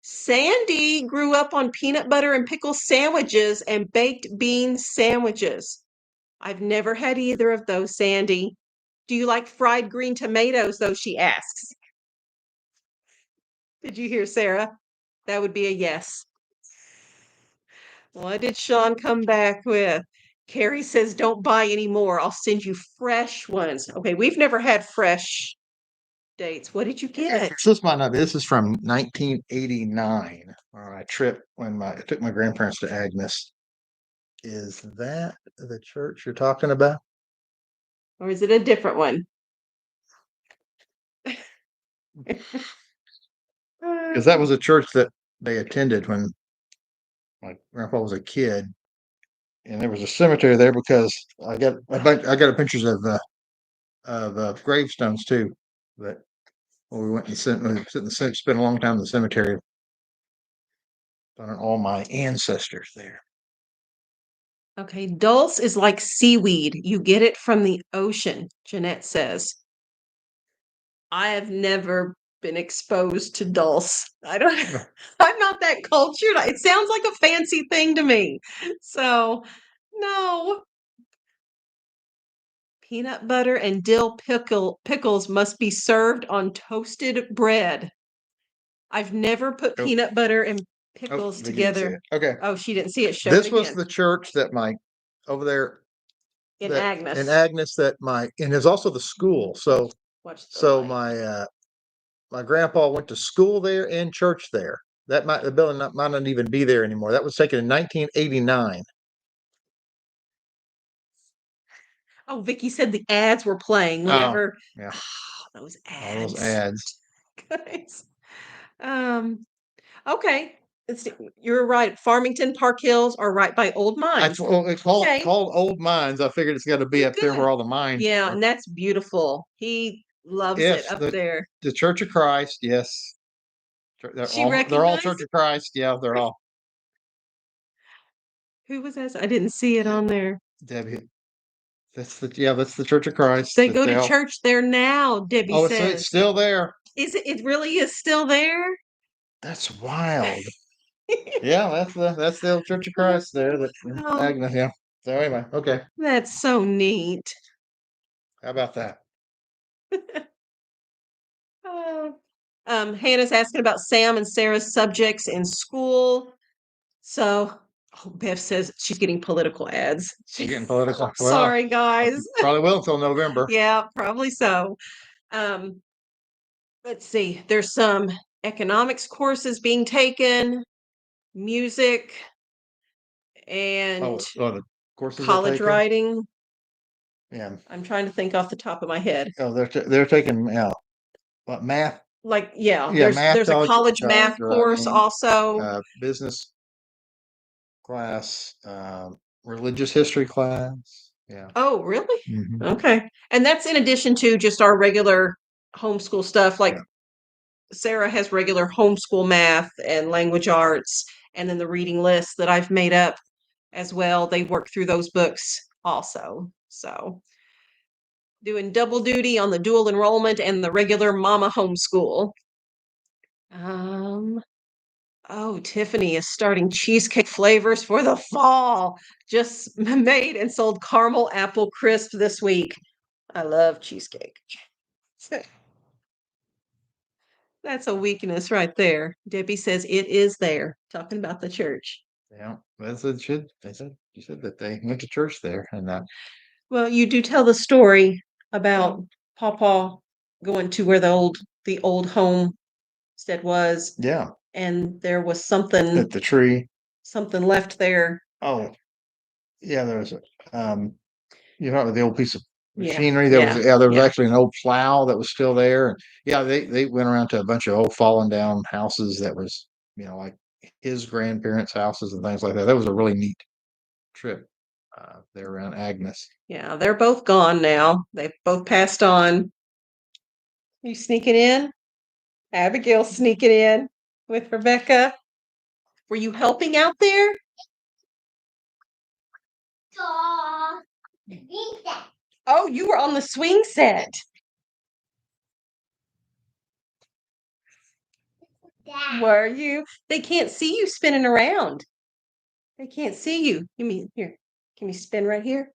Speaker 1: Sandy grew up on peanut butter and pickle sandwiches and baked bean sandwiches. I've never had either of those, Sandy. Do you like fried green tomatoes, though, she asks. Did you hear, Sarah? That would be a yes. What did Sean come back with? Carrie says, don't buy any more. I'll send you fresh ones. Okay, we've never had fresh dates. What did you get?
Speaker 2: This might not be. This is from 1989 on a trip when I took my grandparents to Agnes. Is that the church you're talking about?
Speaker 1: Or is it a different one?
Speaker 2: Because that was a church that they attended when my grandpa was a kid, and there was a cemetery there because I got pictures of gravestones too. But we went and spent a long time in the cemetery, finding all my ancestors there.
Speaker 1: Okay, dulse is like seaweed. You get it from the ocean, Jeanette says. I have never been exposed to dulse. I'm not that cultured. It sounds like a fancy thing to me. So, no. Peanut butter and dill pickles must be served on toasted bread. I've never put peanut butter and pickles together.
Speaker 2: Okay.
Speaker 1: Oh, she didn't see it.
Speaker 2: This was the church that over there
Speaker 1: in Agnes.
Speaker 2: In Agnes and there's also the school. So my grandpa went to school there and church there. The building might not even be there anymore. That was taken in 1989.
Speaker 1: Oh, Vicky said the ads were playing whenever.
Speaker 2: Oh, yeah.
Speaker 1: Those ads.
Speaker 2: All those ads.
Speaker 1: Guys. Okay. You're right. Farmington Park Hills are right by Old Mines.
Speaker 2: It's called Old Mines. I figured it's got to be up there where all the mines.
Speaker 1: Yeah, and that's beautiful. He loves it up there.
Speaker 2: The Church of Christ, yes. They're all Church of Christ. Yeah, they're all.
Speaker 1: Who was that? I didn't see it on there.
Speaker 2: Debbie. That's the Church of Christ.
Speaker 1: They go to church there now, Debbie says.
Speaker 2: So it's still there.
Speaker 1: Is it? It really is still there?
Speaker 2: That's wild. Yeah, that's the old Church of Christ there. Agnes, yeah. So anyway, okay.
Speaker 1: That's so neat.
Speaker 2: How about that?
Speaker 1: Hannah's asking about Sam and Sarah's subjects in school. So, Bev says she's getting political ads.
Speaker 2: She's getting political. Well,
Speaker 1: sorry, guys.
Speaker 2: Probably will until November.
Speaker 1: Yeah, probably so. Let's see. There's some economics courses being taken, music, and
Speaker 2: the courses
Speaker 1: college writing.
Speaker 2: Yeah,
Speaker 1: I'm trying to think off the top of my head.
Speaker 2: Oh, they're taking what, math?
Speaker 1: There's a college math course also.
Speaker 2: Business class, religious history class. Yeah.
Speaker 1: Oh, really? Mm-hmm. Okay. And that's in addition to just our regular homeschool stuff. Like Sarah has regular homeschool math and language arts, and then the reading list that I've made up as well. They work through those books also. So doing double duty on the dual enrollment and the regular mama homeschool. Oh, Tiffany is starting cheesecake flavors for the fall. Just made and sold caramel apple crisp this week. I love cheesecake. That's a weakness right there. Debbie says it is there, talking about the church.
Speaker 2: Yeah, that's what it should. They said you said that they went to church there, and
Speaker 1: Well, you do tell the story about Pawpaw going to where the old homestead was,
Speaker 2: yeah,
Speaker 1: and there was
Speaker 2: at the tree.
Speaker 1: something left there.
Speaker 2: Oh, yeah, there was a you know the old piece of
Speaker 1: Yeah,
Speaker 2: machinery. There was
Speaker 1: yeah.
Speaker 2: actually an old plow that was still there, and yeah, they went around to a bunch of old fallen down houses that was like his grandparents' houses and things like that. That was a really neat trip there around Agnes.
Speaker 1: Yeah, they're both gone now. They've both passed on. You sneaking in? Abigail sneaking in with Rebekah. Were you helping out there? Oh, you were on the swing set. Were you? They can't see you spinning around. They can't see you. You mean here? Can you spin right here?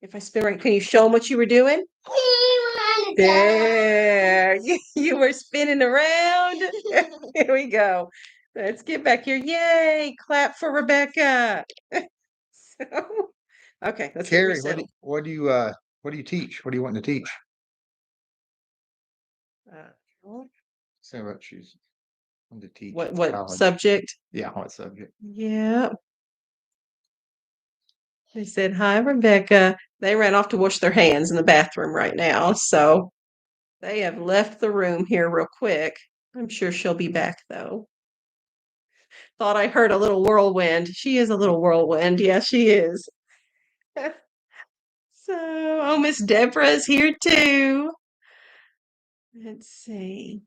Speaker 1: If I spin right, can you show them what you were doing? There, you were spinning around. Here we go. Let's get back here. Yay! Clap for Rebekah. So, okay, let's get
Speaker 2: Carrie,
Speaker 1: resettled.
Speaker 2: what do you teach? What do you want to teach? Say what she's wanting to teach.
Speaker 1: What
Speaker 2: college.
Speaker 1: subject?
Speaker 2: Yeah, what subject?
Speaker 1: Yeah. They said, "Hi, Rebekah." They ran off to wash their hands in the bathroom right now, so they have left the room here real quick. I'm sure she'll be back though. Thought I heard a little whirlwind. She is a little whirlwind. Yeah, she is. So, oh, Miss Deborah's here too. Let's see.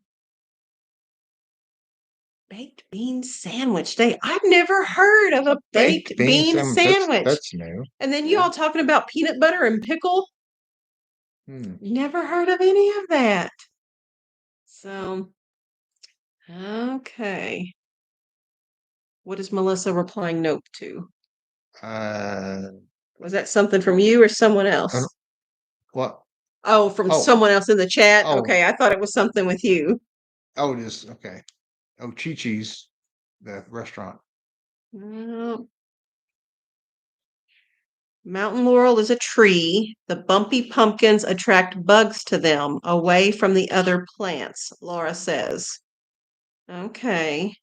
Speaker 1: Baked bean sandwich day. I've never heard of a baked bean sandwich.
Speaker 2: That's new.
Speaker 1: And then you all talking about peanut butter and pickle. Never heard of any of that. So, okay. What is Melissa replying nope to? Was that something from you or someone else?
Speaker 2: What?
Speaker 1: Oh, from someone else in the chat? Okay, I thought it was something with you.
Speaker 2: Oh, just okay. Oh, Chi-Chi's, the restaurant.
Speaker 1: Mountain laurel is a tree. The bumpy pumpkins attract bugs to them away from the other plants, Laura says. Okay.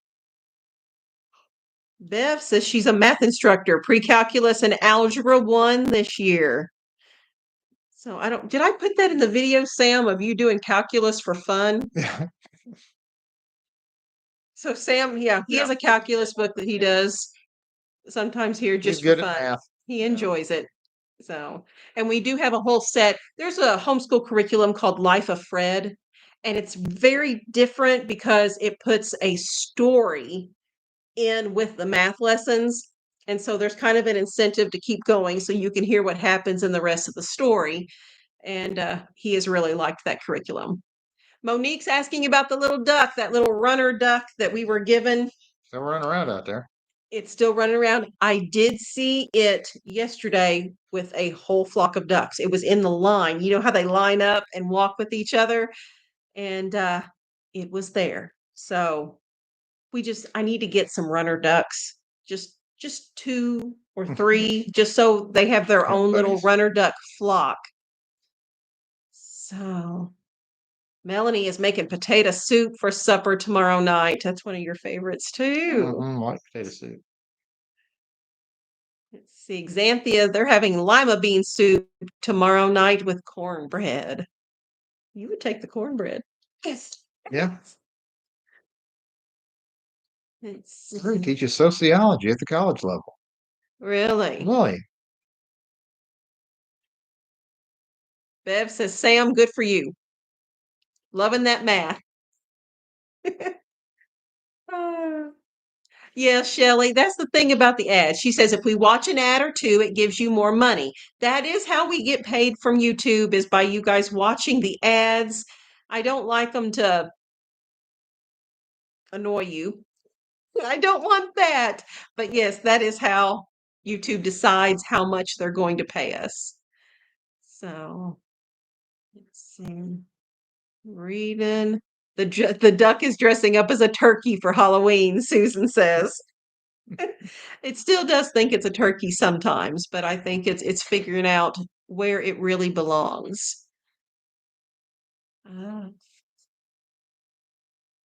Speaker 1: Bev says she's a math instructor, pre-calculus and algebra 1 this year. So did I put that in the video, Sam, of you doing calculus for fun?
Speaker 2: Yeah.
Speaker 1: So Sam, he has a calculus book that he does sometimes here just for fun. He enjoys it. So, and we do have a whole set. There's a homeschool curriculum called Life of Fred, and it's very different because it puts a story in with the math lessons. And so there's kind of an incentive to keep going so you can hear what happens in the rest of the story. And he has really liked that curriculum. Monique's asking about the little duck, that little runner duck that we were given.
Speaker 2: Still running around out there.
Speaker 1: It's still running around. I did see it yesterday with a whole flock of ducks. It was in the line. You know how they line up and walk with each other? And it was there. So I need to get some runner ducks, just 2 or 3, just so they have their own little runner duck flock. So Melanie is making potato soup for supper tomorrow night. That's one of your favorites too.
Speaker 2: I like potato soup.
Speaker 1: Let's see, Xanthia, they're having lima bean soup tomorrow night with cornbread. You would take the cornbread. Yes.
Speaker 2: Yeah.
Speaker 1: He
Speaker 2: teaches sociology at the college level.
Speaker 1: Really?
Speaker 2: Really?
Speaker 1: Bev says, Sam, good for you. Loving that math. Yeah, Shelley, that's the thing about the ads. She says if we watch an ad or two, it gives you more money. That is how we get paid from YouTube, is by you guys watching the ads. I don't like them to annoy you. I don't want that. But yes, that is how YouTube decides how much they're going to pay us. So let's see. Reading. The duck is dressing up as a turkey for Halloween, Susan says. It still does think it's a turkey sometimes, but I think it's figuring out where it really belongs.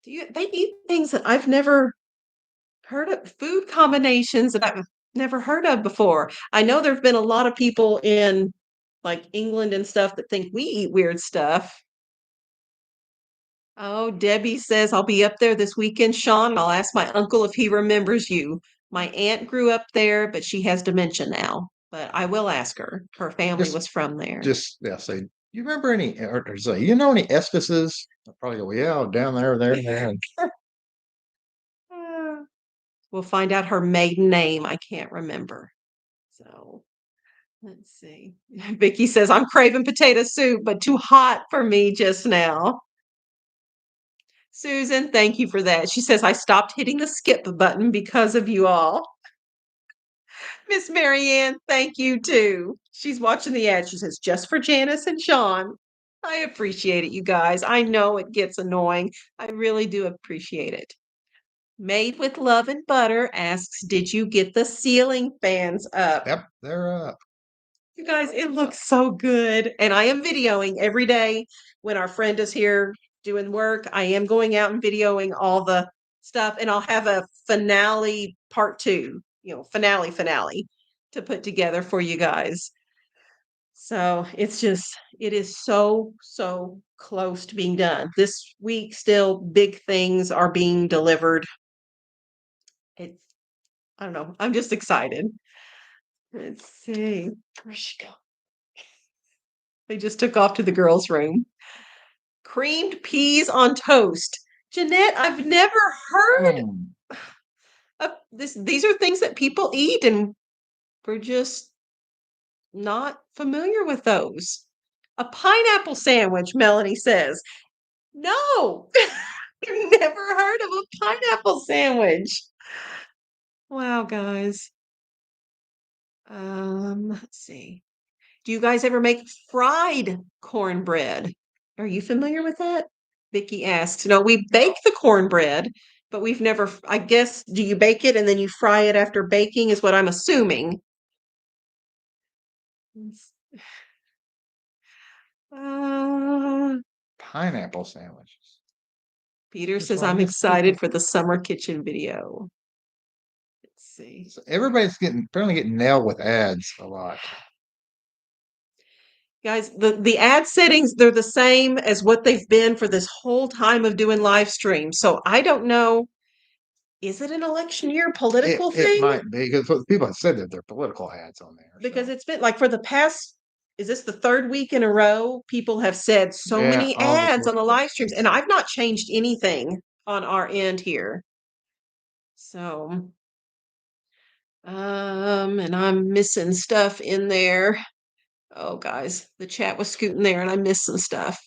Speaker 1: They eat things that I've never heard of, food combinations that I've never heard of before. I know there've been a lot of people in like England and stuff that think we eat weird stuff. Oh, Debbie says I'll be up there this weekend, Sean. I'll ask my uncle if he remembers you. My aunt grew up there, but she has dementia now. But I will ask her. Her family was from there.
Speaker 2: Yeah, say, you remember any, or say, you know any Espeses? I'll probably go, yeah, down there.
Speaker 1: We'll find out her maiden name. I can't remember. So let's see. Vicky says, I'm craving potato soup, but too hot for me just now. Susan, thank you for that. She says, I stopped hitting the skip button because of you all. Miss Marianne, thank you too. She's watching the ad. She says, just for Janice and Sean. I appreciate it, you guys. I know it gets annoying. I really do appreciate it. Made with Love and Butter asks, did you get the ceiling fans up?
Speaker 2: Yep, they're up.
Speaker 1: You guys, it looks so good. And I am videoing every day when our friend is here doing work. I am going out and videoing all the stuff, and I'll have a finale part 2, finale to put together for you guys. So it is so, so close to being done. This week, still big things are being delivered. I don't know. I'm just excited. Let's see. Where'd she go? They just took off to the girls' room. Creamed peas on toast. Jeanette, I've never heard of this. These are things that people eat, and we're just not familiar with those. A pineapple sandwich, Melanie says. No, I've never heard of a pineapple sandwich. Wow, guys. Let's see. Do you guys ever make fried cornbread? Are you familiar with that? Vicky asks. No, we bake the cornbread, but we've never, I guess, do you bake it and then you fry it after baking, is what I'm assuming.
Speaker 2: Pineapple sandwiches.
Speaker 1: Peter says, I'm excited for the summer kitchen video. Let's see.
Speaker 2: So everybody's apparently getting nailed with ads a lot.
Speaker 1: Guys, the ad settings, they're the same as what they've been for this whole time of doing live streams. So I don't know. Is it an election year political thing?
Speaker 2: It might be, because people have said that they're political ads on there.
Speaker 1: Because it's been like for the past, is this the third week in a row? People have said so many ads on the live streams, and I've not changed anything on our end here. So, and I'm missing stuff in there. Oh, guys, the chat was scooting there, and I missed some stuff.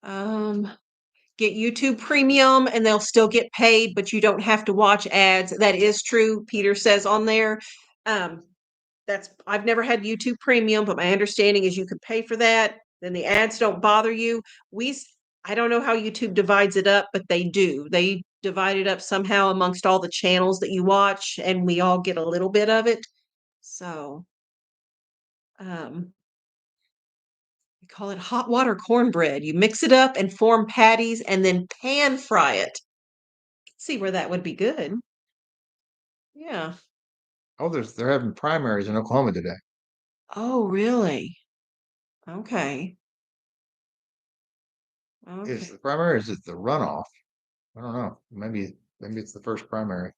Speaker 1: Get YouTube Premium, and they'll still get paid, but you don't have to watch ads. That is true. Peter says on there. I've never had YouTube Premium, but my understanding is you could pay for that. Then the ads don't bother you. I don't know how YouTube divides it up, but they do. They divide it up somehow amongst all the channels that you watch, and we all get a little bit of it. So, we call it hot water cornbread. You mix it up and form patties, and then pan fry it. See where that would be good. Yeah.
Speaker 2: Oh, they're having primaries in Oklahoma today.
Speaker 1: Oh, really? Okay.
Speaker 2: Is the primary, or is it the runoff? I don't know. Maybe it's the first primary.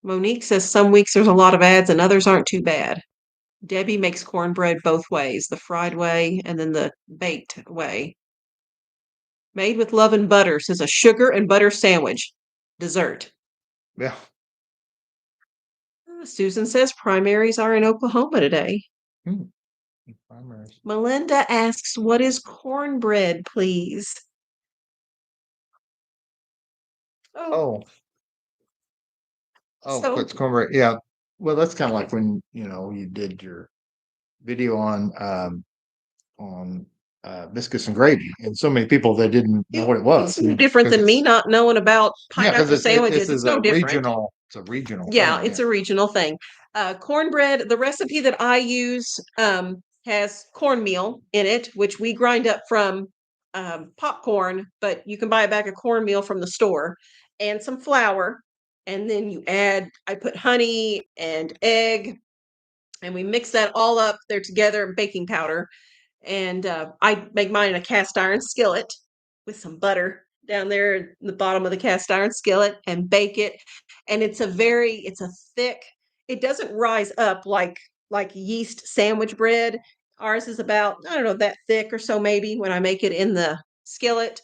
Speaker 1: Monique says some weeks there's a lot of ads and others aren't too bad. Debbie makes cornbread both ways, the fried way and then the baked way. Made with Love and Butter says a sugar and butter sandwich. Dessert.
Speaker 2: Yeah.
Speaker 1: Susan says primaries are in Oklahoma today.
Speaker 2: Primaries.
Speaker 1: Melinda asks, what is cornbread, please?
Speaker 2: Oh, it's cornbread. Yeah. Well, that's kind of like when, you did your video on biscuits and gravy, and so many people that didn't know what it was.
Speaker 1: It's no different than me not knowing about
Speaker 2: Yeah, because
Speaker 1: pineapple sandwiches.
Speaker 2: this
Speaker 1: It's
Speaker 2: is
Speaker 1: no
Speaker 2: a
Speaker 1: different.
Speaker 2: regional. It's a regional.
Speaker 1: Yeah,
Speaker 2: thing,
Speaker 1: it's a regional thing. Cornbread, the recipe that I use has cornmeal in it, which we grind up from popcorn, but you can buy a bag of cornmeal from the store and some flour. And then I put honey and egg, and we mix that all up there together and baking powder. And I make mine in a cast iron skillet with some butter down there in the bottom of the cast iron skillet and bake it. And it's a thick, it doesn't rise up like yeast sandwich bread. Ours is about, I don't know, that thick or so maybe when I make it in the skillet.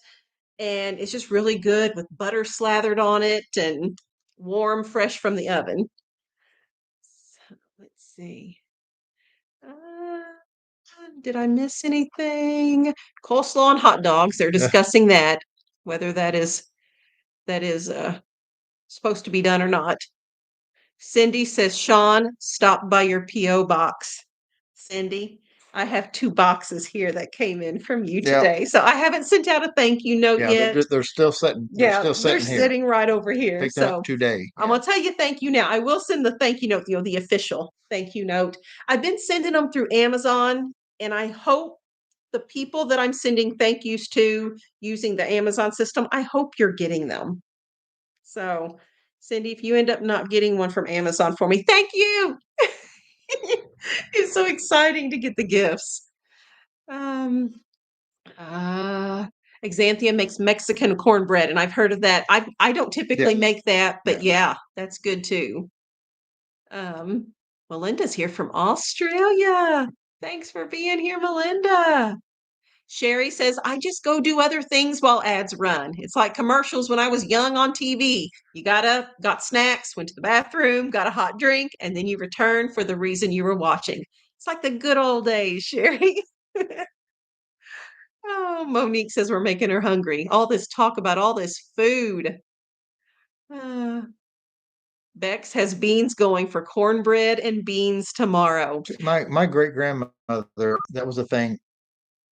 Speaker 1: And it's just really good with butter slathered on it and warm, fresh from the oven. So, let's see. Did I miss anything? Coleslaw and hot dogs. They're discussing that, whether that is supposed to be done or not. Cindy says, Sean, stop by your P.O. box. Cindy, I have 2 boxes here that came in from you
Speaker 2: Yeah.
Speaker 1: today. So I haven't sent out a thank you note
Speaker 2: Yeah,
Speaker 1: yet.
Speaker 2: they're still sitting. They're
Speaker 1: Yeah,
Speaker 2: still
Speaker 1: they're
Speaker 2: sitting here.
Speaker 1: sitting right over here.
Speaker 2: Picked
Speaker 1: So
Speaker 2: up today.
Speaker 1: I'm gonna tell you thank you now. I will send the thank you note, the official thank you note. I've been sending them through Amazon, and I hope the people that I'm sending thank yous to using the Amazon system, I hope you're getting them. So, Cindy, if you end up not getting one from Amazon for me, thank you. It's so exciting to get the gifts. Um, Exanthia makes Mexican cornbread, and I've heard of that. I don't typically make that, but yeah, that's good too. Melinda's here from Australia. Thanks for being here, Melinda. Sherry says, I just go do other things while ads run. It's like commercials when I was young on TV. You got snacks, went to the bathroom, got a hot drink, and then you return for the reason you were watching. It's like the good old days, Sherry. Oh, Monique says we're making her hungry. All this talk about all this food. Uh, Bex has beans going for cornbread and beans tomorrow.
Speaker 2: My great grandmother, that was a thing.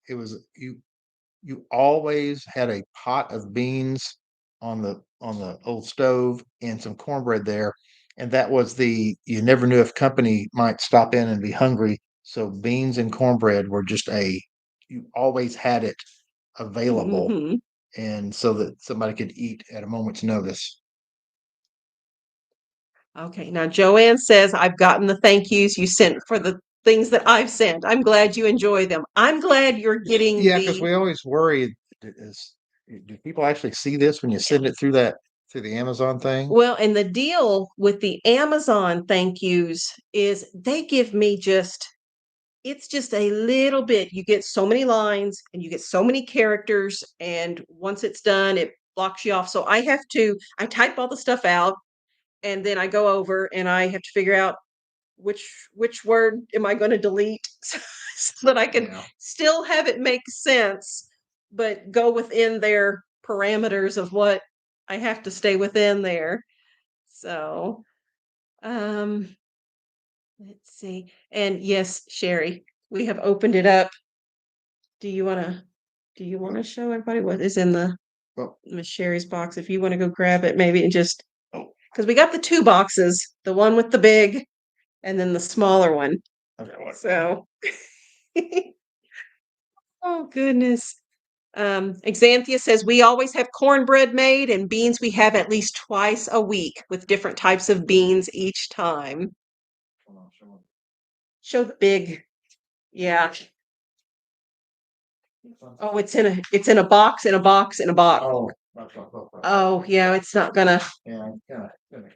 Speaker 2: It was you always had a pot of beans on the old stove and some cornbread there, and that was you never knew if company might stop in and be hungry, so beans and cornbread were just you always had it available,
Speaker 1: Mhm.
Speaker 2: and so that somebody could eat at a moment's notice.
Speaker 1: Okay, now Joanne says, I've gotten the thank yous you sent for the things that I've sent. I'm glad you enjoy them. I'm glad you're getting
Speaker 2: Yeah, because we always worry, do people actually see this when you send it through the Amazon thing?
Speaker 1: Well, and the deal with the Amazon thank yous is they give me it's just a little bit. You get so many lines and you get so many characters, and once it's done, it blocks you off. So I type all the stuff out, and then I go over and I have to figure out which word am I going to delete so that I can still have it make sense, but go within their parameters of what I have to stay within there. So, let's see. And yes, Sherry, we have opened it up. Do you want to show everybody what is in the Miss Sherry's box? If you want to go grab it, maybe, and just because we got the 2 boxes, the one with the big and then the smaller one. So, oh goodness. Exanthia says we always have cornbread made, and beans we have at least twice a week with different types of beans each time. Show the big, yeah. Oh, it's in a box, in a box, in a box. Oh, yeah, it's not gonna.
Speaker 2: Yeah,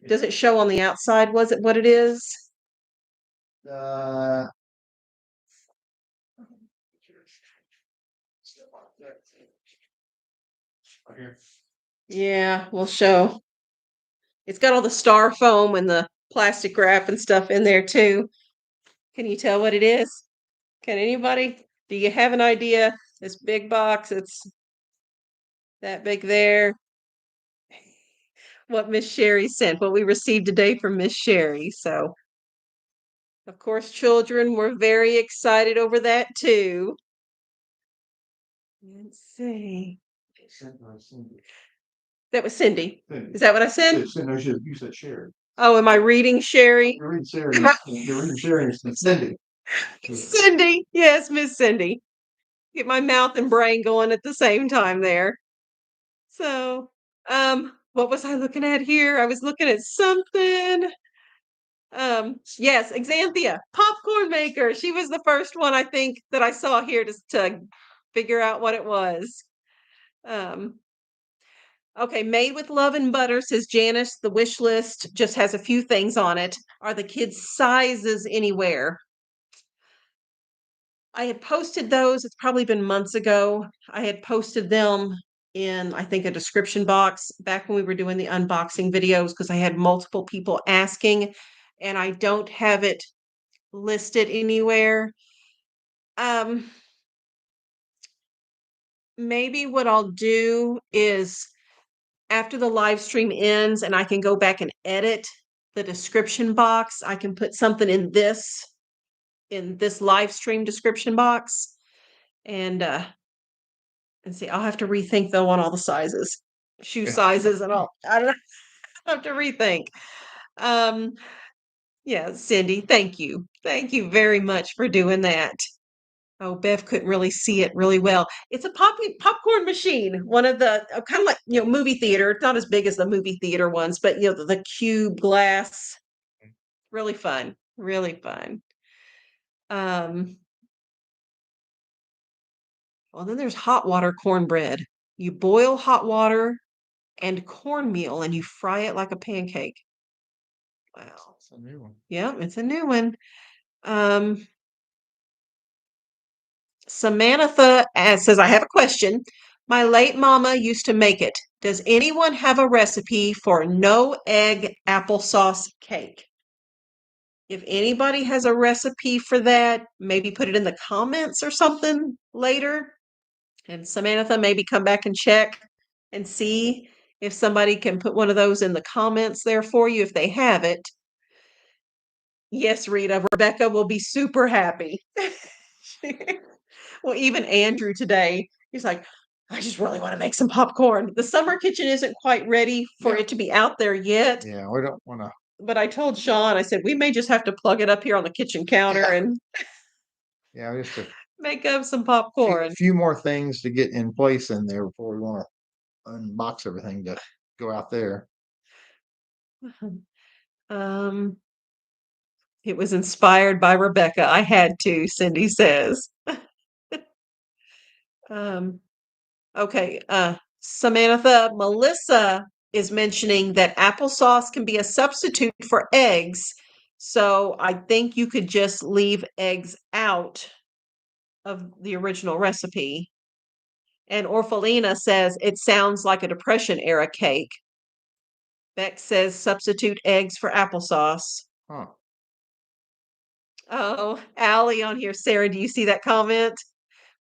Speaker 1: Does it show on the outside? Was it what it is? Yeah, we'll show. It's got all the styrofoam and the plastic wrap and stuff in there too. Can you tell what it is? Can anybody? Do you have an idea? This big box, it's that big there. What Miss Sherry sent, what we received today from Miss Sherry. So, of course, children were very excited over that too. Let's see.
Speaker 2: Cindy.
Speaker 1: That was Cindy.
Speaker 2: Cindy.
Speaker 1: Is that what I said?
Speaker 2: You said Sherry.
Speaker 1: Oh, am I reading Sherry?
Speaker 2: You're reading Sherry. You're reading Sherry and Cindy.
Speaker 1: Cindy. Yes, Miss Cindy. Get my mouth and brain going at the same time there. So, what was I looking at here? I was looking at something. Yes, Xanthia, popcorn maker. She was the first one I think that I saw here to figure out what it was. Um, okay, made with love and butter, says Janice. The wish list just has a few things on it. Are the kids' sizes anywhere? I had posted those. It's probably been months ago. I had posted them in, I think, a description box back when we were doing the unboxing videos because I had multiple people asking, and I don't have it listed anywhere. Maybe what I'll do is after the live stream ends and I can go back and edit the description box, I can put something in this live stream description box and see, I'll have to rethink though on all the sizes, shoe sizes and all. I don't know. I have to rethink. Um, yeah, Cindy, thank you. Thank you very much for doing that. Oh, Bev couldn't really see it really well. It's a popcorn machine, one of the kind of like, movie theater. It's not as big as the movie theater ones, but the cube glass. Really fun. Really fun. Well, then there's hot water cornbread. You boil hot water and cornmeal and you fry it like a pancake. Wow.
Speaker 2: That's a new one.
Speaker 1: Yeah, it's a new one. Samantha says, I have a question. My late mama used to make it. Does anyone have a recipe for no egg applesauce cake? If anybody has a recipe for that, maybe put it in the comments or something later. And Samantha, maybe come back and check and see if somebody can put one of those in the comments there for you if they have it. Yes, Rita, Rebekah will be super happy. Well, even Andrew today, he's like, I just really want to make some popcorn. The summer kitchen isn't quite ready for it to be out there yet.
Speaker 2: Yeah, we don't want to.
Speaker 1: But I told Sean, I said, we may just have to plug it up here on the kitchen counter and
Speaker 2: just a
Speaker 1: make up some popcorn.
Speaker 2: few more things to get in place in there before we want to unbox everything to go out there.
Speaker 1: It was inspired by Rebekah. I had to, Cindy says. Okay, Samantha, Melissa is mentioning that applesauce can be a substitute for eggs. So I think you could just leave eggs out of the original recipe. And Orphalina says it sounds like a Depression era cake. Beck says substitute eggs for applesauce.
Speaker 2: Huh.
Speaker 1: Oh, Allie on here. Sarah, do you see that comment?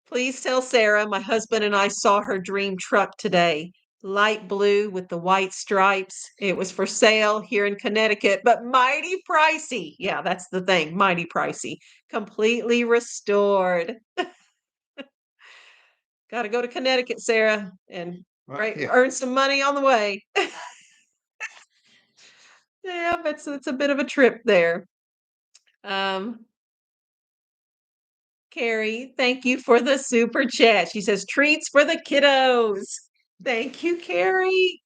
Speaker 1: Please tell Sarah my husband and I saw her dream truck today. Light blue with the white stripes. It was for sale here in Connecticut, but mighty pricey. Yeah, that's the thing. Mighty pricey. Completely restored. Got to go to Connecticut, Sarah, and earn some money on the way. Yeah, it's a bit of a trip there. Carrie, thank you for the super chat. She says treats for the kiddos. Thank you, Carrie.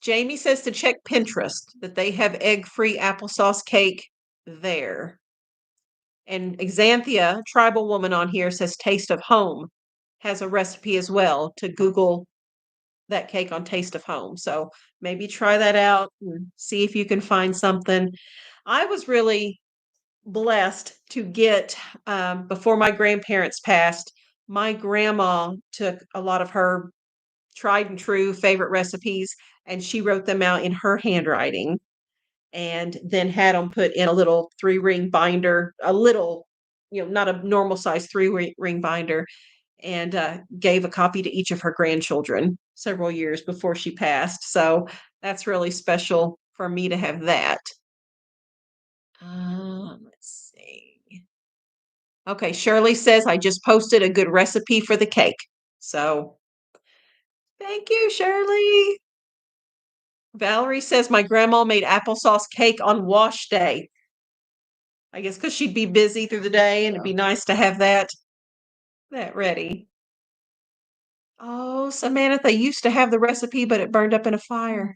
Speaker 1: Jamie says to check Pinterest that they have egg-free applesauce cake there. And Xanthia, tribal woman on here, says Taste of Home has a recipe as well to Google that cake on Taste of Home. So maybe try that out and see if you can find something. I was really blessed to get, before my grandparents passed, my grandma took a lot of her tried and true favorite recipes and she wrote them out in her handwriting and then had them put in a little 3-ring binder, a little, not a normal size 3-ring binder, and gave a copy to each of her grandchildren several years before she passed. So that's really special for me to have that. Let's see. Okay, Shirley says I just posted a good recipe for the cake. So thank you, Shirley. Valerie says my grandma made applesauce cake on wash day. I guess because she'd be busy through the day and it'd be nice to have that ready. Oh, Samantha used to have the recipe, but it burned up in a fire.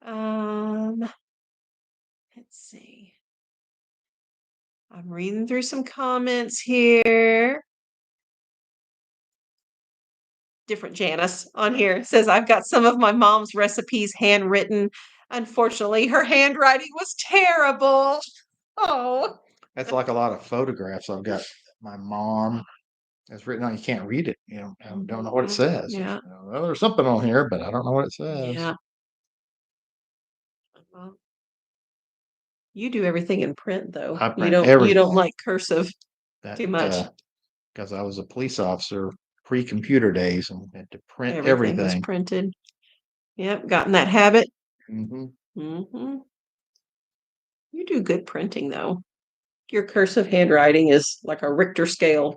Speaker 1: Oh, goodness. Let's see. I'm reading through some comments here. Different Janice on here says, I've got some of my mom's recipes handwritten. Unfortunately, her handwriting was terrible. Oh,
Speaker 2: That's like a lot of photographs I've got. My mom has written on. You can't read it. I don't know what it says.
Speaker 1: Yeah.
Speaker 2: Well, there's something on here, but I don't know what it says.
Speaker 1: Yeah. Well, you do everything in print, though.
Speaker 2: I print
Speaker 1: You don't
Speaker 2: everything.
Speaker 1: like cursive too much.
Speaker 2: Because I was a police officer pre-computer days and had to print
Speaker 1: Everything was
Speaker 2: everything.
Speaker 1: printed. Yep, gotten that habit.
Speaker 2: Mm-hmm.
Speaker 1: Mm-hmm. You do good printing, though. Your cursive handwriting is like a Richter scale,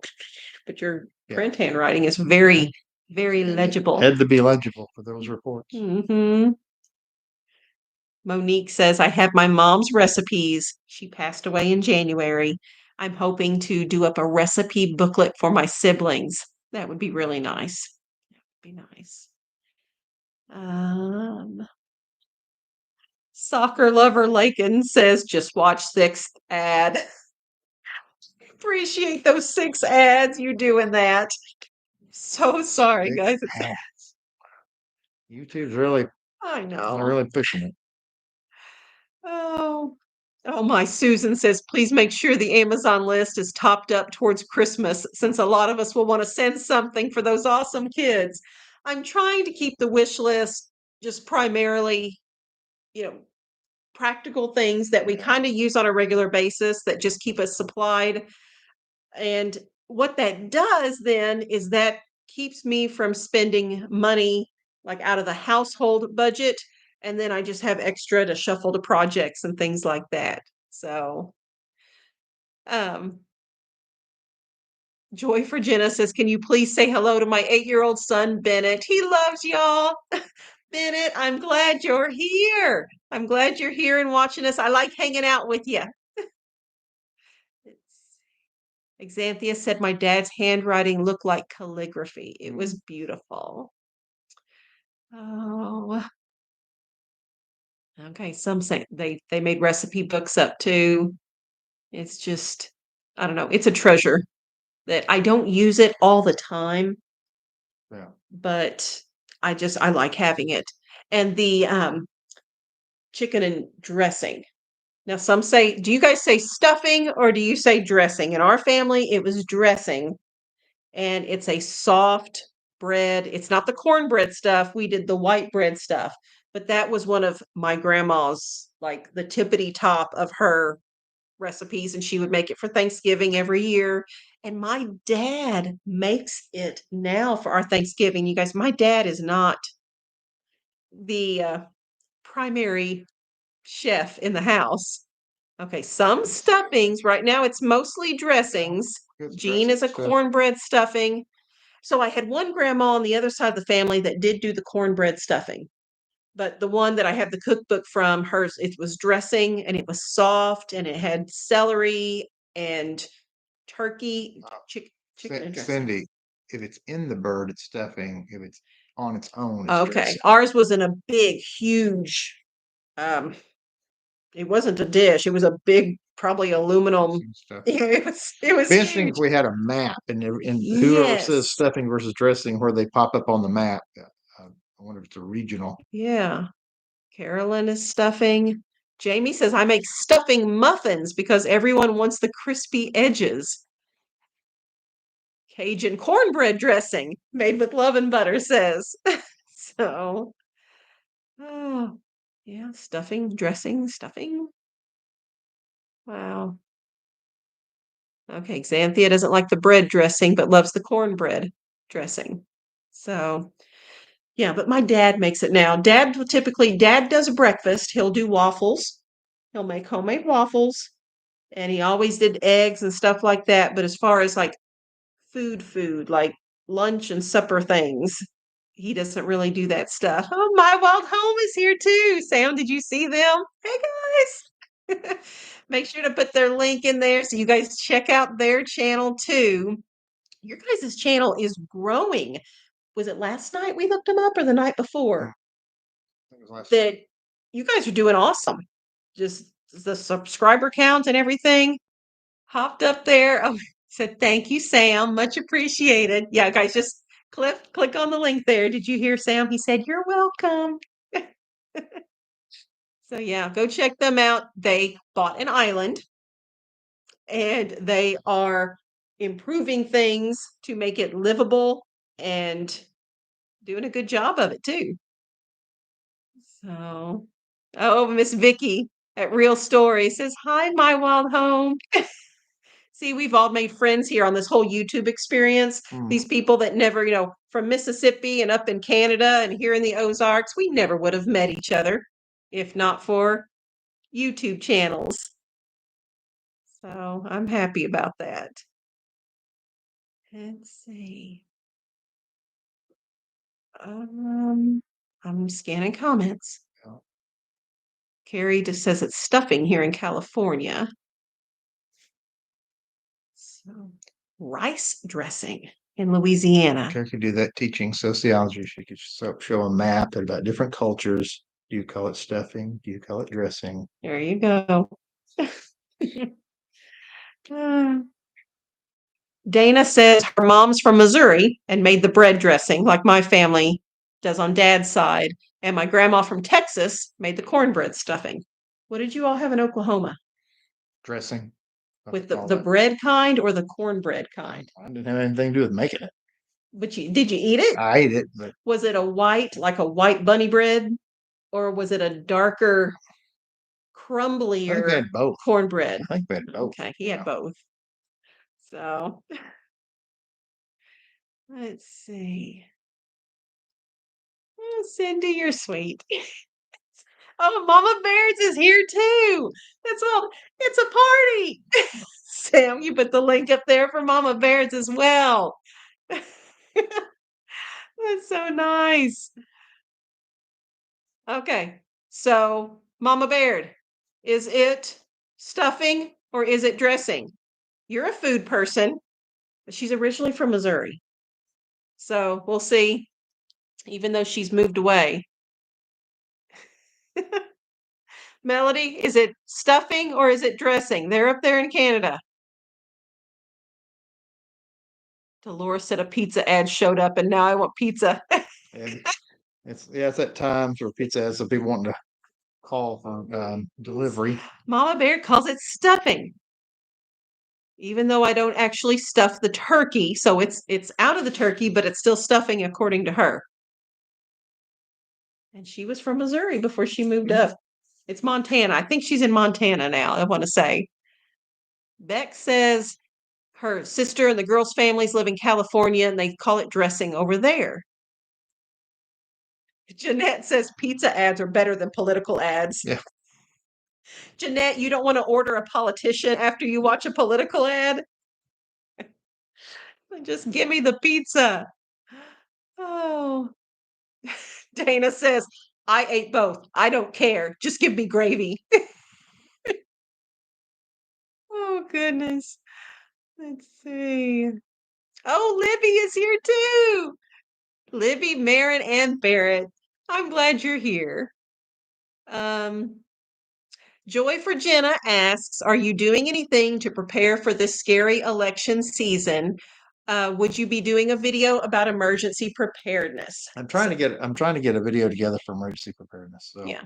Speaker 1: but your print handwriting is very, very legible.
Speaker 2: Had to be legible for those reports.
Speaker 1: Mm-hmm. Monique says, I have my mom's recipes. She passed away in January. I'm hoping to do up a recipe booklet for my siblings. That would be really nice. That would be nice. Soccer lover Lakin says, just watch 6th ad. Appreciate those 6 ads. You doing that. So sorry, guys.
Speaker 2: YouTube's really,
Speaker 1: I know.
Speaker 2: they're really pushing it.
Speaker 1: Oh, my Susan says, please make sure the Amazon list is topped up towards Christmas, since a lot of us will want to send something for those awesome kids. I'm trying to keep the wish list just primarily, practical things that we kind of use on a regular basis that just keep us supplied. And what that does then is that keeps me from spending money like out of the household budget. And then I just have extra to shuffle to projects and things like that. So, Joy for Jenna says, can you please say hello to my 8-year-old son, Bennett? He loves y'all. Bennett, I'm glad you're here. I'm glad you're here and watching us. I like hanging out with you. Xanthia said my dad's handwriting looked like calligraphy. It was beautiful. Oh. Okay, some say they made recipe books up too. It's just, I don't know, it's a treasure that I don't use it all the time.
Speaker 2: Yeah.
Speaker 1: But I like having it. And the chicken and dressing. Now some say, do you guys say stuffing or do you say dressing? In our family, it was dressing. And it's a soft bread. It's not the cornbread stuff. We did the white bread stuff, but that was one of my grandma's, like the tippity top of her recipes, and she would make it for Thanksgiving every year. And my dad makes it now for our Thanksgiving. You guys, my dad is not the primary chef in the house. Okay, some stuffings. Right now, it's mostly dressings. Jean is a cornbread stuffing. So I had one grandma on the other side of the family that did do the cornbread stuffing. But the one that I have the cookbook from, hers, it was dressing and it was soft and it had celery and turkey, chicken and dressing.
Speaker 2: Cindy, if it's in the bird, it's stuffing. If it's on its own, it's
Speaker 1: Okay.
Speaker 2: dressing.
Speaker 1: Ours was in a big, huge, it wasn't a dish. It was a big, probably aluminum. It was
Speaker 2: Interesting
Speaker 1: huge.
Speaker 2: if we had a map and whoever says stuffing versus dressing, where they pop up on the map. I wonder if it's a regional.
Speaker 1: Yeah. Carolyn is stuffing. Jamie says, I make stuffing muffins because everyone wants the crispy edges. Cajun cornbread dressing made with love and butter says. So, oh, yeah, stuffing, dressing, stuffing. Wow. Okay, Xanthia doesn't like the bread dressing, but loves the cornbread dressing. So, yeah, but my dad makes it now. Dad does breakfast. He'll do waffles. He'll make homemade waffles. and he always did eggs and stuff like that. But as far as like food, like lunch and supper things, he doesn't really do that stuff. Oh, My Wild Home is here too. Sam, did you see them? Hey guys. Make sure to put their link in there so you guys check out their channel too. Your guys' channel is growing. Was it last night we looked them up or the night before? That you guys are doing awesome. Just the subscriber count and everything hopped up there. Oh, said thank you, Sam. Much appreciated. Yeah, guys, just click on the link there. Did you hear Sam? He said, "You're welcome." So yeah, go check them out. They bought an island and they are improving things to make it livable and doing a good job of it too. So, oh, Miss Vicky at Real Story says, "Hi, My Wild Home." See, we've all made friends here on this whole YouTube experience. These people that never, from Mississippi and up in Canada and here in the Ozarks, we never would have met each other if not for YouTube channels. So I'm happy about that. Let's see. I'm scanning comments. Carrie just says it's stuffing here in California. So, rice dressing in Louisiana.
Speaker 2: Carrie could do that teaching sociology. She could show a map about different cultures. Do you call it stuffing? Do you call it dressing?
Speaker 1: There you go. Dana says her mom's from Missouri and made the bread dressing like my family does on dad's side. And my grandma from Texas made the cornbread stuffing. What did you all have in Oklahoma?
Speaker 2: Dressing.
Speaker 1: With the bread kind or the cornbread kind?
Speaker 2: I didn't have anything to do with making it.
Speaker 1: But did you eat it?
Speaker 2: I ate it, but
Speaker 1: was it like a white bunny bread? Or was it a darker, crumblier
Speaker 2: I think they had both.
Speaker 1: cornbread?
Speaker 2: I think they had both.
Speaker 1: Okay, he had both. So let's see. Oh, Cindy, you're sweet. Oh, Mama Bears is here too. That's all. It's a party. Sam, you put the link up there for Mama Bears as well. That's so nice. Okay, so Mama Baird, is it stuffing or is it dressing? You're a food person, but she's originally from Missouri. So we'll see, even though she's moved away. Melody, is it stuffing or is it dressing? They're up there in Canada. Dolores said a pizza ad showed up and now I want pizza.
Speaker 2: It's that time for pizza ads, so people wanting to call for delivery.
Speaker 1: Mama Bear calls it stuffing. Even though I don't actually stuff the turkey, so it's out of the turkey, but it's still stuffing according to her. And she was from Missouri before she moved up. It's Montana. I think she's in Montana now, I want to say. Beck says her sister and the girls' families live in California and they call it dressing over there. Jeanette says pizza ads are better than political ads.
Speaker 2: Yeah.
Speaker 1: Jeanette, you don't want to order a politician after you watch a political ad? Just give me the pizza. Oh. Dana says, I ate both. I don't care. Just give me gravy. Oh, goodness. Let's see. Oh, Libby is here too. Libby, Marin, and Barrett. I'm glad you're here. Joy for Jenna asks, are you doing anything to prepare for this scary election season? Would you be doing a video about emergency preparedness?
Speaker 2: I'm trying to get a video together for emergency preparedness. So
Speaker 1: yeah.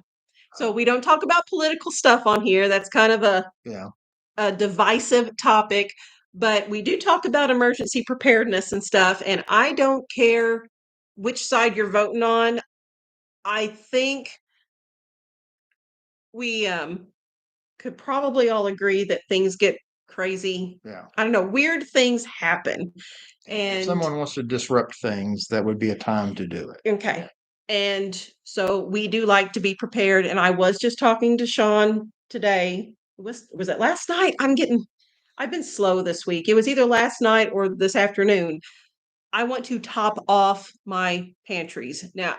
Speaker 1: So we don't talk about political stuff on here. That's kind of a divisive topic, but we do talk about emergency preparedness and stuff. And I don't care which side you're voting on. I think we could probably all agree that things get crazy.
Speaker 2: Yeah.
Speaker 1: I don't know, weird things happen. And
Speaker 2: if someone wants to disrupt things, that would be a time to do it.
Speaker 1: Okay. And so we do like to be prepared. And I was just talking to Sean today was it last night? I've been slow this week. It was either last night or this afternoon. I want to top off my pantries. Now,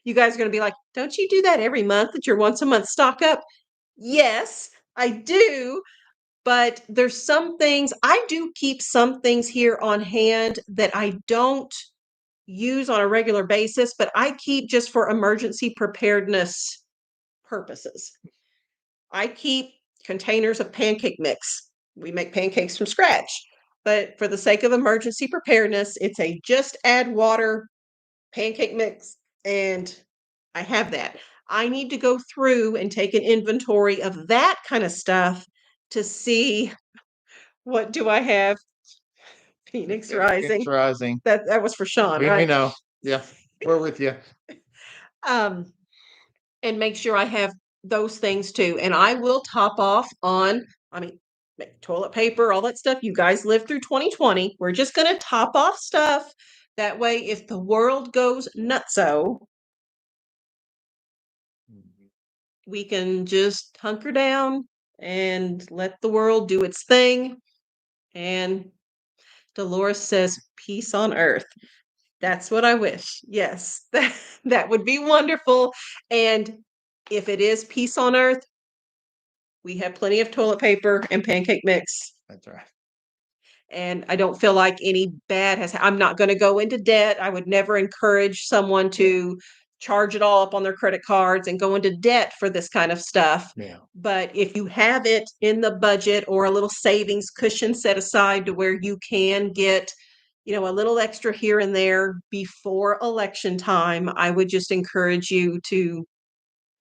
Speaker 1: you guys are going to be like, don't you do that every month that you're once a month stock up? Yes, I do. But there's some things, I do keep some things here on hand that I don't use on a regular basis, but I keep just for emergency preparedness purposes. I keep containers of pancake mix. We make pancakes from scratch. But for the sake of emergency preparedness, it's a just add water pancake mix. And I have that. I need to go through and take an inventory of that kind of stuff to see what do I have. Phoenix Rising.
Speaker 2: Phoenix Rising.
Speaker 1: That was for Sean,
Speaker 2: We
Speaker 1: right?
Speaker 2: know. Yeah, we're with you.
Speaker 1: Um, and make sure I have those things too. And I will top off on, toilet paper, all that stuff. You guys lived through 2020. We're just going to top off stuff. That way, if the world goes nutso, we can just hunker down and let the world do its thing. And Dolores says, peace on earth. That's what I wish. Yes, that would be wonderful. And if it is peace on earth, we have plenty of toilet paper and pancake mix.
Speaker 2: That's right.
Speaker 1: And I don't feel like any bad I'm not going to go into debt. I would never encourage someone to charge it all up on their credit cards and go into debt for this kind of stuff.
Speaker 2: Yeah.
Speaker 1: But if you have it in the budget or a little savings cushion set aside to where you can get, a little extra here and there before election time, I would just encourage you to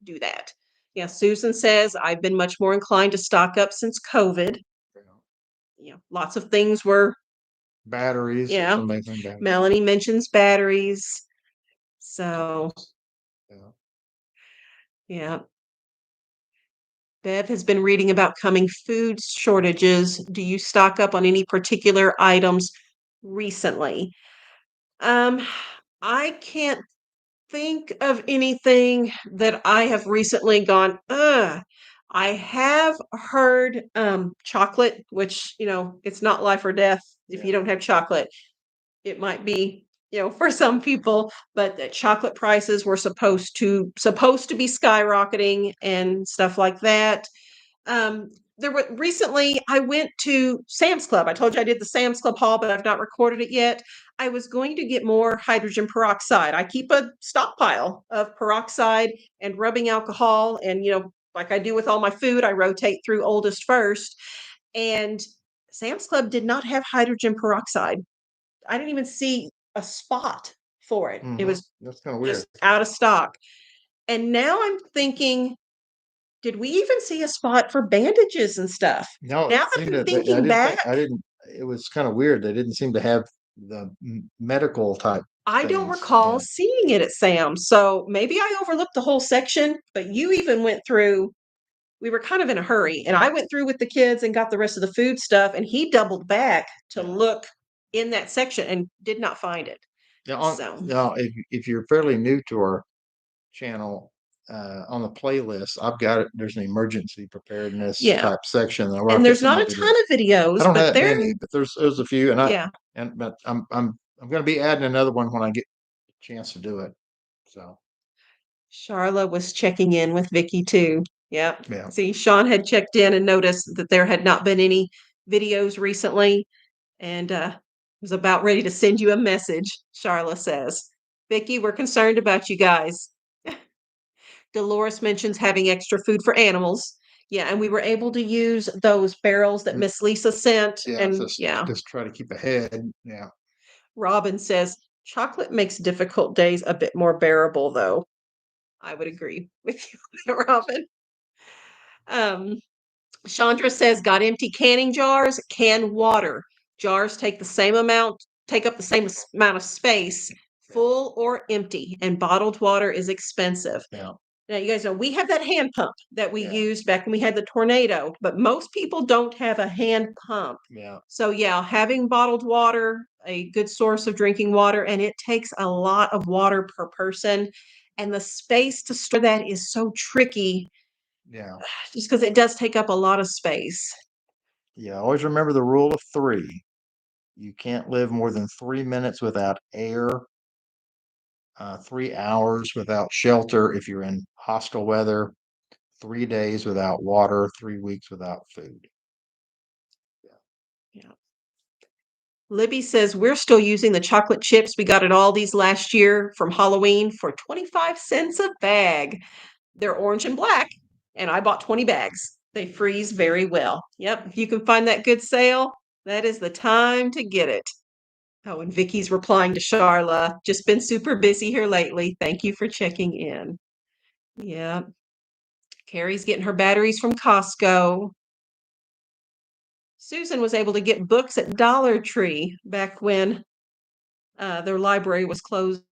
Speaker 1: do that. Yeah, Susan says, I've been much more inclined to stock up since COVID. Lots of things were.
Speaker 2: Batteries.
Speaker 1: Yeah.
Speaker 2: Some batteries.
Speaker 1: Melanie mentions batteries. So, yeah. Bev has been reading about coming food shortages. Do you stock up on any particular items recently? I can't think of anything that I have recently gone, ugh. I have heard chocolate, which, it's not life or death if you don't have chocolate. It might be, for some people, but that chocolate prices were supposed to be skyrocketing and stuff like that. Recently I went to Sam's Club. I told you I did the Sam's Club haul, but I've not recorded it yet. I was going to get more hydrogen peroxide. I keep a stockpile of peroxide and rubbing alcohol, and like I do with all my food, I rotate through oldest first. And Sam's Club did not have hydrogen peroxide. I didn't even see a spot for it. It was
Speaker 2: That's kind of weird.
Speaker 1: just out of stock. And now I'm thinking, did we even see a spot for bandages and stuff?
Speaker 2: No,
Speaker 1: Now that I'm thinking back,
Speaker 2: I didn't. It was kind of weird. They didn't seem to have the medical type.
Speaker 1: I don't
Speaker 2: things.
Speaker 1: recall
Speaker 2: Yeah.
Speaker 1: seeing it at Sam's. So maybe I overlooked the whole section, but you even went through. We were kind of in a hurry, and I went through with the kids and got the rest of the food stuff, and he doubled back to look in that section and did not find it.
Speaker 2: Now, if you're fairly new to our channel, on the playlist, I've got it. There's an emergency preparedness type section. Where
Speaker 1: And there's not a ton of videos,
Speaker 2: I don't
Speaker 1: but
Speaker 2: have
Speaker 1: there,
Speaker 2: many, but there's a few, but I'm going to be adding another one when I get a chance to do it. So
Speaker 1: Charla was checking in with Vicky too. Yep.
Speaker 2: Yeah.
Speaker 1: See, Sean had checked in and noticed that there had not been any videos recently, and was about ready to send you a message. Charla says, Vicky, we're concerned about you guys. Dolores mentions having extra food for animals. Yeah, and we were able to use those barrels that Miss Lisa sent.
Speaker 2: just try to keep ahead. Yeah.
Speaker 1: Robin says chocolate makes difficult days a bit more bearable, though. I would agree with you, Robin. Chandra says, got empty canning jars, can water. Jars take up the same amount of space, full or empty, and bottled water is expensive.
Speaker 2: Yeah.
Speaker 1: Now, you guys know we have that hand pump that we used back when we had the tornado, but most people don't have a hand pump.
Speaker 2: Yeah.
Speaker 1: So, having bottled water, a good source of drinking water, and it takes a lot of water per person. And the space to store that is so tricky
Speaker 2: Yeah.
Speaker 1: just because it does take up a lot of space.
Speaker 2: Yeah. Always remember the rule of 3. You can't live more than 3 minutes without air, 3 hours without shelter if you're in hostile weather, 3 days without water, 3 weeks without food.
Speaker 1: Yeah. Libby says we're still using the chocolate chips we got at Aldi's last year from Halloween for 25 cents a bag. They're orange and black, and I bought 20 bags. They freeze very well. Yep, if you can find that good sale, that is the time to get it. Oh, and Vicky's replying to Charla, just been super busy here lately. Thank you for checking in. Yeah. Carrie's getting her batteries from Costco. Susan was able to get books at Dollar Tree back when their library was closed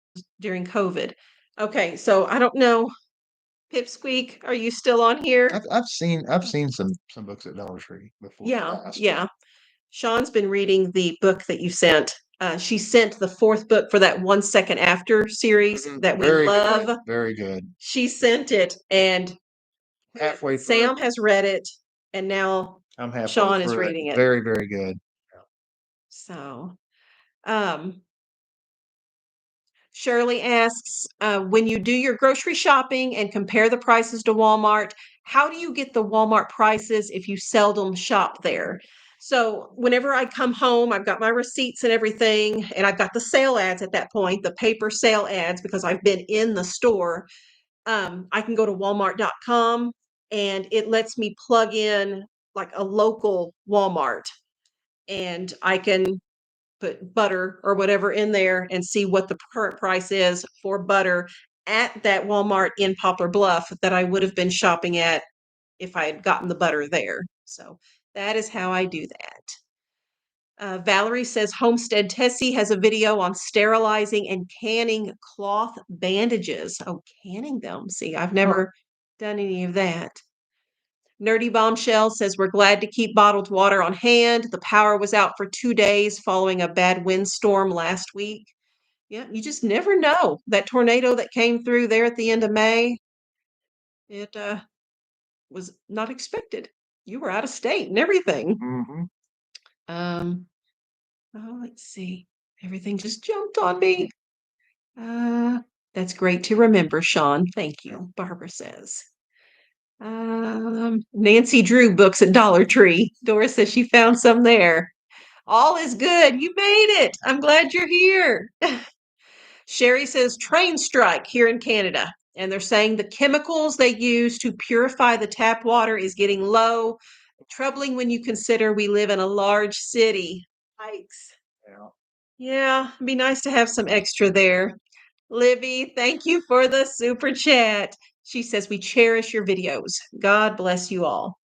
Speaker 1: during COVID. Okay, so I don't know. Pipsqueak, are you still on here?
Speaker 2: I've seen some books at Dollar Tree before.
Speaker 1: Yeah, yeah. Sean's been reading the book that you sent. She sent the 4th book for that 1 Second After series that we
Speaker 2: Very
Speaker 1: love.
Speaker 2: good. Very good.
Speaker 1: She sent it, and
Speaker 2: Halfway through.
Speaker 1: Sam has read it, and now
Speaker 2: I'm halfway
Speaker 1: Sean is
Speaker 2: through it.
Speaker 1: reading it.
Speaker 2: Very, very good.
Speaker 1: So, Shirley asks, when you do your grocery shopping and compare the prices to Walmart, how do you get the Walmart prices if you seldom shop there? So whenever I come home, I've got my receipts and everything, and I've got the sale ads at that point, the paper sale ads, because I've been in the store. I can go to walmart.com and it lets me plug in like a local Walmart, and I can put butter or whatever in there and see what the current price is for butter at that Walmart in Poplar Bluff that I would have been shopping at if I had gotten the butter there. So that is how I do that. Valerie says Homestead Tessie has a video on sterilizing and canning cloth bandages. Oh, canning them. See, I've never done any of that. Nerdy Bombshell says we're glad to keep bottled water on hand. The power was out for 2 days following a bad windstorm last week. Yeah, you just never know. That tornado that came through there at the end of May, it was not expected. You were out of state and everything.
Speaker 2: Mm-hmm.
Speaker 1: Oh, let's see. Everything just jumped on me. That's great to remember, Sean. Thank you, Barbara says. Nancy Drew books at Dollar Tree. Doris says she found some there. All is good. You made it. I'm glad you're here. Sherry says train strike here in Canada. And they're saying the chemicals they use to purify the tap water is getting low. Troubling when you consider we live in a large city. Yikes. Yeah, it'd be nice to have some extra there. Livy, thank you for the super chat. She says, we cherish your videos. God bless you all.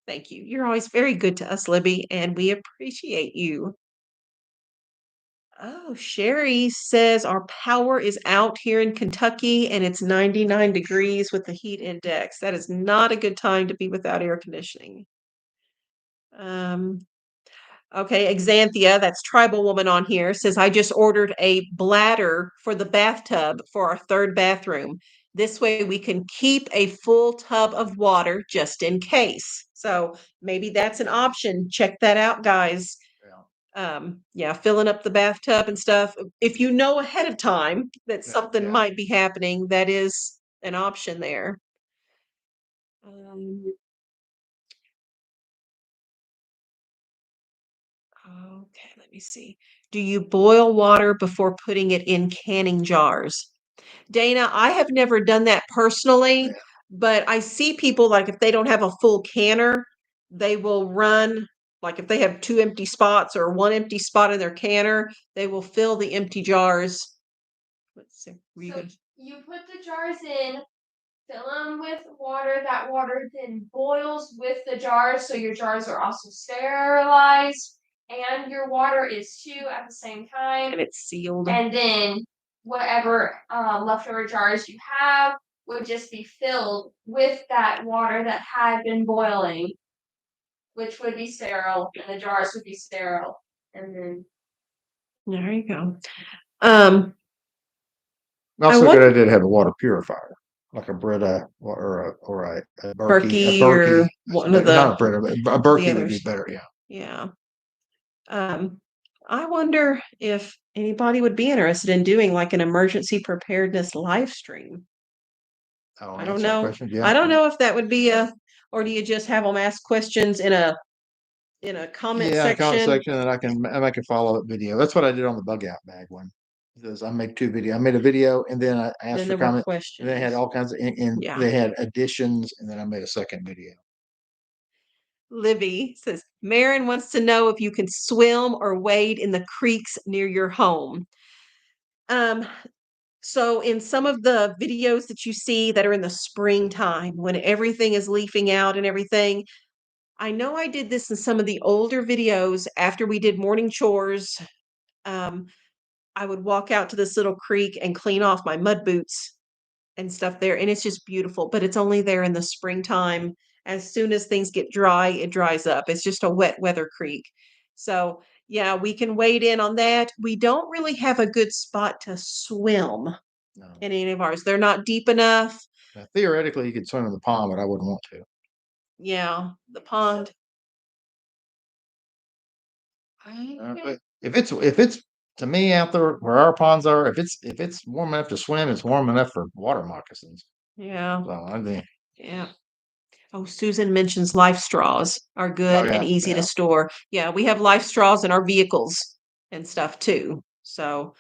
Speaker 1: Thank you. You're always very good to us, Libby, and we appreciate you. Oh, Sherry says our power is out here in Kentucky and it's 99 degrees with the heat index. That is not a good time to be without air conditioning. Okay, Xanthia, that's Tribal Woman on here, says, I just ordered a bladder for the bathtub for our 3rd bathroom. This way we can keep a full tub of water just in case. So maybe that's an option. Check that out, guys. Yeah, filling up the bathtub and stuff. If you know ahead of time that something might be happening, that is an option there. Okay, let me see. Do you boil water before putting it in canning jars? Dana, I have never done that personally, but I see people like if they don't have a full canner, they will run, like if they have 2 empty spots or 1 empty spot in their canner, they will fill the empty jars. Let's see.
Speaker 3: You put the jars in, fill them with water. That water then boils with the jars, so your jars are also sterilized, and your water is too at the same time.
Speaker 1: And it's sealed.
Speaker 3: And then whatever leftover jars you have would just be filled with that water that had been boiling, which would be sterile, and the jars would be sterile. And then
Speaker 1: there you go.
Speaker 2: Also, a good idea to have a water purifier. like a Brita or a
Speaker 1: Berkey
Speaker 2: Berkey.
Speaker 1: or one of
Speaker 2: Not a
Speaker 1: the
Speaker 2: Brita, but a Berkey would be
Speaker 1: others.
Speaker 2: better. Yeah.
Speaker 1: Yeah. I wonder if anybody would be interested in doing like an emergency preparedness live stream.
Speaker 2: I'll
Speaker 1: I don't
Speaker 2: answer
Speaker 1: know.
Speaker 2: questions. Yeah.
Speaker 1: I don't know if that would be or do you just have them ask questions in a comment
Speaker 2: Yeah, in the comment
Speaker 1: section?
Speaker 2: section, and I can make a follow-up video. That's what I did on the bug out bag one. Because I make two videos. I made a video and then I asked
Speaker 1: Then
Speaker 2: for
Speaker 1: there were
Speaker 2: comment.
Speaker 1: questions.
Speaker 2: And they had all kinds of, and
Speaker 1: Yeah.
Speaker 2: they had additions, and then I made a second video.
Speaker 1: Libby says, Marin wants to know if you can swim or wade in the creeks near your home. So in some of the videos that you see that are in the springtime when everything is leafing out and everything, I know I did this in some of the older videos after we did morning chores. I would walk out to this little creek and clean off my mud boots and stuff there, and it's just beautiful, but it's only there in the springtime. As soon as things get dry, it dries up. It's just a wet weather creek. So, yeah, we can wade in on that. We don't really have a good spot to swim
Speaker 2: No.
Speaker 1: in any of ours. They're not deep enough.
Speaker 2: Now, theoretically, you could swim in the pond, but I wouldn't want to.
Speaker 1: Yeah, the pond.
Speaker 2: But if it's to me out there where our ponds are, if it's warm enough to swim, it's warm enough for water moccasins.
Speaker 1: Yeah.
Speaker 2: So I think.
Speaker 1: Yeah. Oh, Susan mentions life straws are good and easy to store. Yeah, we have life straws in our vehicles and stuff too. So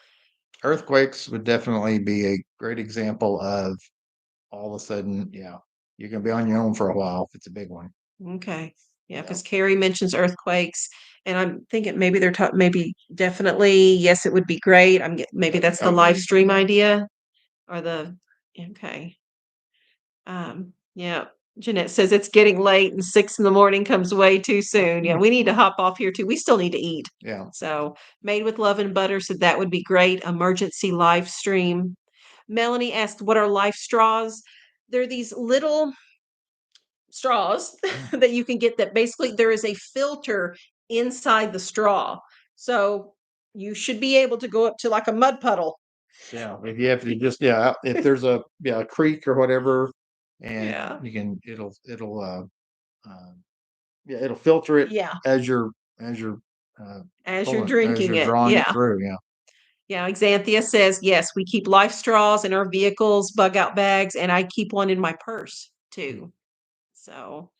Speaker 2: Earthquakes would definitely be a great example of all of a sudden, yeah, you're gonna be on your own for a while if it's a big one.
Speaker 1: okay. Yeah,
Speaker 2: Yeah.
Speaker 1: because Carrie mentions earthquakes, and I'm thinking maybe they're talking. Maybe definitely yes, it would be great. Maybe that's the live stream idea or the okay. Yeah. Jeanette says it's getting late and 6 in the morning comes way too soon. Yeah, we need to hop off here too. We still need to eat.
Speaker 2: Yeah.
Speaker 1: So Made with Love and Butter said that would be great. Emergency live stream. Melanie asked, what are life straws? They're these little straws that you can get that basically there is a filter inside the straw. So you should be able to go up to like a mud puddle.
Speaker 2: Yeah. If you have to just, if there's a creek or whatever, and
Speaker 1: Yeah.
Speaker 2: you can, it'll filter it
Speaker 1: Yeah.
Speaker 2: as you're
Speaker 1: Drinking it.
Speaker 2: drawing
Speaker 1: Yeah.
Speaker 2: it through. Yeah.
Speaker 1: Yeah, Xanthia says, yes, we keep life straws in our vehicles, bug out bags, and I keep one in my purse too. So,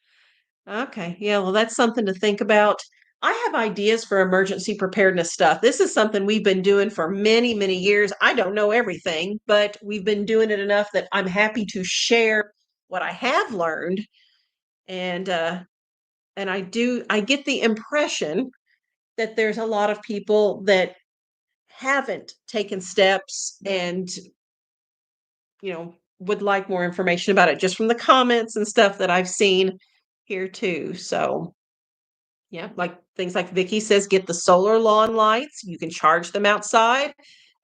Speaker 1: okay. Yeah, well, that's something to think about. I have ideas for emergency preparedness stuff. This is something we've been doing for many, many years. I don't know everything, but we've been doing it enough that I'm happy to share what I have learned. And I get the impression that there's a lot of people that haven't taken steps and would like more information about it just from the comments and stuff that I've seen here too. So yeah, like things like Vicky says, get the solar lawn lights. You can charge them outside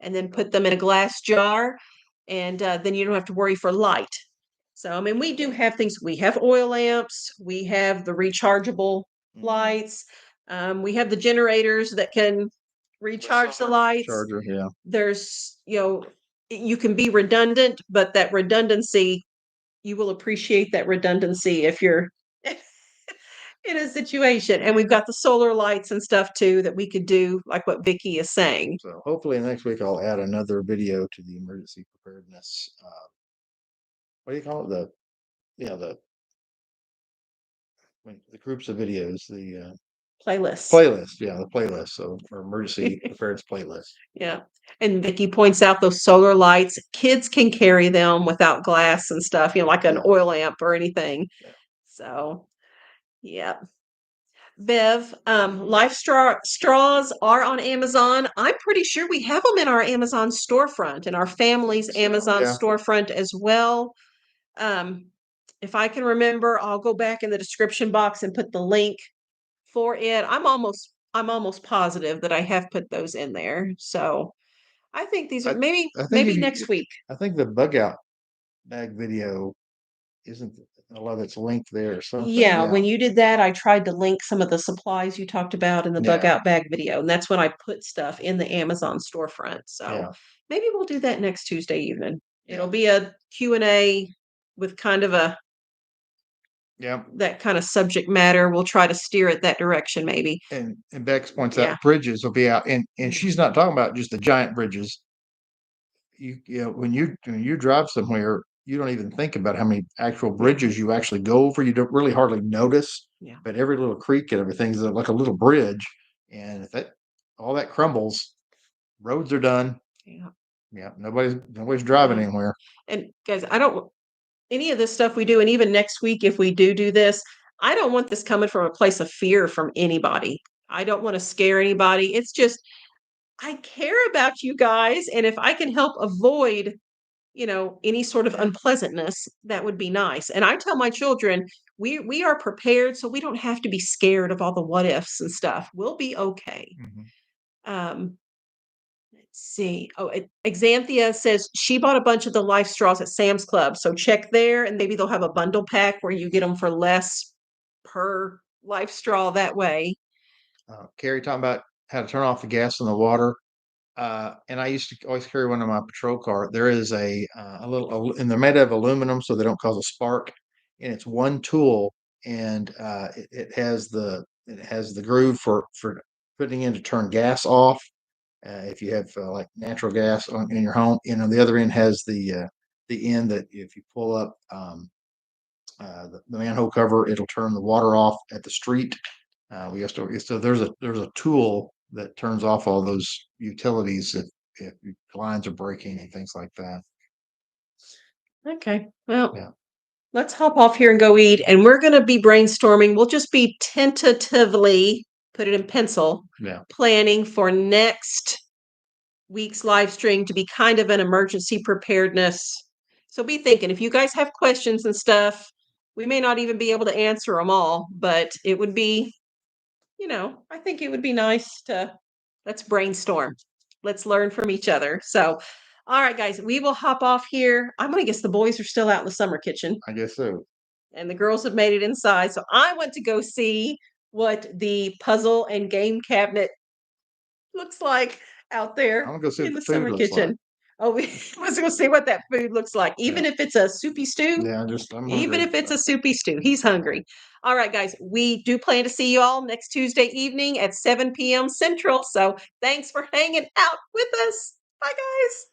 Speaker 1: and then put them in a glass jar, and then you don't have to worry for light. So I mean, we do have things. We have oil lamps. We have the rechargeable lights. We have the generators that can recharge the lights.
Speaker 2: Charger. Yeah.
Speaker 1: There's you can be redundant, but that redundancy, you will appreciate that redundancy if you're in a situation. And we've got the solar lights and stuff too that we could do, like what Vicky is saying.
Speaker 2: So hopefully next week I'll add another video to the emergency preparedness. What do you call it? The groups of videos, the playlist. Yeah, the playlist. So our emergency preparedness playlist.
Speaker 1: Yeah. And Vicky points out those solar lights, kids can carry them without glass and stuff, like an oil lamp or anything. Yeah. So, yeah. Bev, life straws are on Amazon. I'm pretty sure we have them in our Amazon storefront, in our family's Amazon storefront as well. If I can remember, I'll go back in the description box and put the link for it. I'm almost positive that I have put those in there. So I think these are maybe next week.
Speaker 2: I think the bug out bag video isn't a lot that's linked there or something.
Speaker 1: Yeah, when you did that, I tried to link some of the supplies you talked about in the bug out bag video, and that's when I put stuff in the Amazon storefront. So maybe we'll do that next Tuesday evening. It'll be a Q&A with kind of a
Speaker 2: Yeah.
Speaker 1: that kind of subject matter. We'll try to steer it that direction, maybe.
Speaker 2: And Bex points
Speaker 1: Yeah.
Speaker 2: out bridges will be out, and she's not talking about just the giant bridges. You know, when you drive somewhere, you don't even think about how many actual bridges you actually go over. You don't really hardly notice.
Speaker 1: Yeah.
Speaker 2: But every little creek and everything's like a little bridge, and if that all that crumbles, roads are done.
Speaker 1: Yeah.
Speaker 2: Yeah, nobody's driving
Speaker 1: Yeah.
Speaker 2: anywhere.
Speaker 1: And guys, I don't any of this stuff we do, and even next week if we do this, I don't want this coming from a place of fear from anybody. I don't want to scare anybody. It's just I care about you guys, and if I can help avoid, any sort of unpleasantness, that would be nice. And I tell my children, we are prepared, so we don't have to be scared of all the what ifs and stuff. We'll be okay. Um, let's see. Oh, Exanthia says she bought a bunch of the life straws at Sam's Club. So check there, and maybe they'll have a bundle pack where you get them for less per life straw that way.
Speaker 2: Carrie talking about how to turn off the gas in the water. And I used to always carry one in my patrol car. There is a little, and they're made out of aluminum, so they don't cause a spark. And it's one tool, and it has the groove for putting in to turn gas off. If you have like natural gas in your home, and on the other end has the end that if you pull up the manhole cover, it'll turn the water off at the street. So there's a tool that turns off all those utilities if lines are breaking and things like that.
Speaker 1: Okay. Well,
Speaker 2: Yeah.
Speaker 1: let's hop off here and go eat. And we're going to be brainstorming. We'll just be tentatively, put it in pencil, planning for next week's live stream to be kind of an emergency preparedness. So be thinking, if you guys have questions and stuff, we may not even be able to answer them all, but it would be, I think it would be nice to let's brainstorm. Let's learn from each other. So, all right, guys, we will hop off here. I'm going to guess the boys are still out in the summer kitchen.
Speaker 2: I guess so.
Speaker 1: And the girls have made it inside. So I went to go see what the puzzle and game cabinet looks like out there
Speaker 2: I'm gonna go see
Speaker 1: in
Speaker 2: what
Speaker 1: the
Speaker 2: the food
Speaker 1: summer
Speaker 2: looks
Speaker 1: kitchen.
Speaker 2: like.
Speaker 1: Oh, we was going to see what that food looks like, even if it's a soupy stew.
Speaker 2: Yeah, I'm
Speaker 1: Even
Speaker 2: hungry.
Speaker 1: if it's a soupy stew, he's hungry. All right, guys, we do plan to see you all next Tuesday evening at 7 p.m. Central. So thanks for hanging out with us. Bye, guys.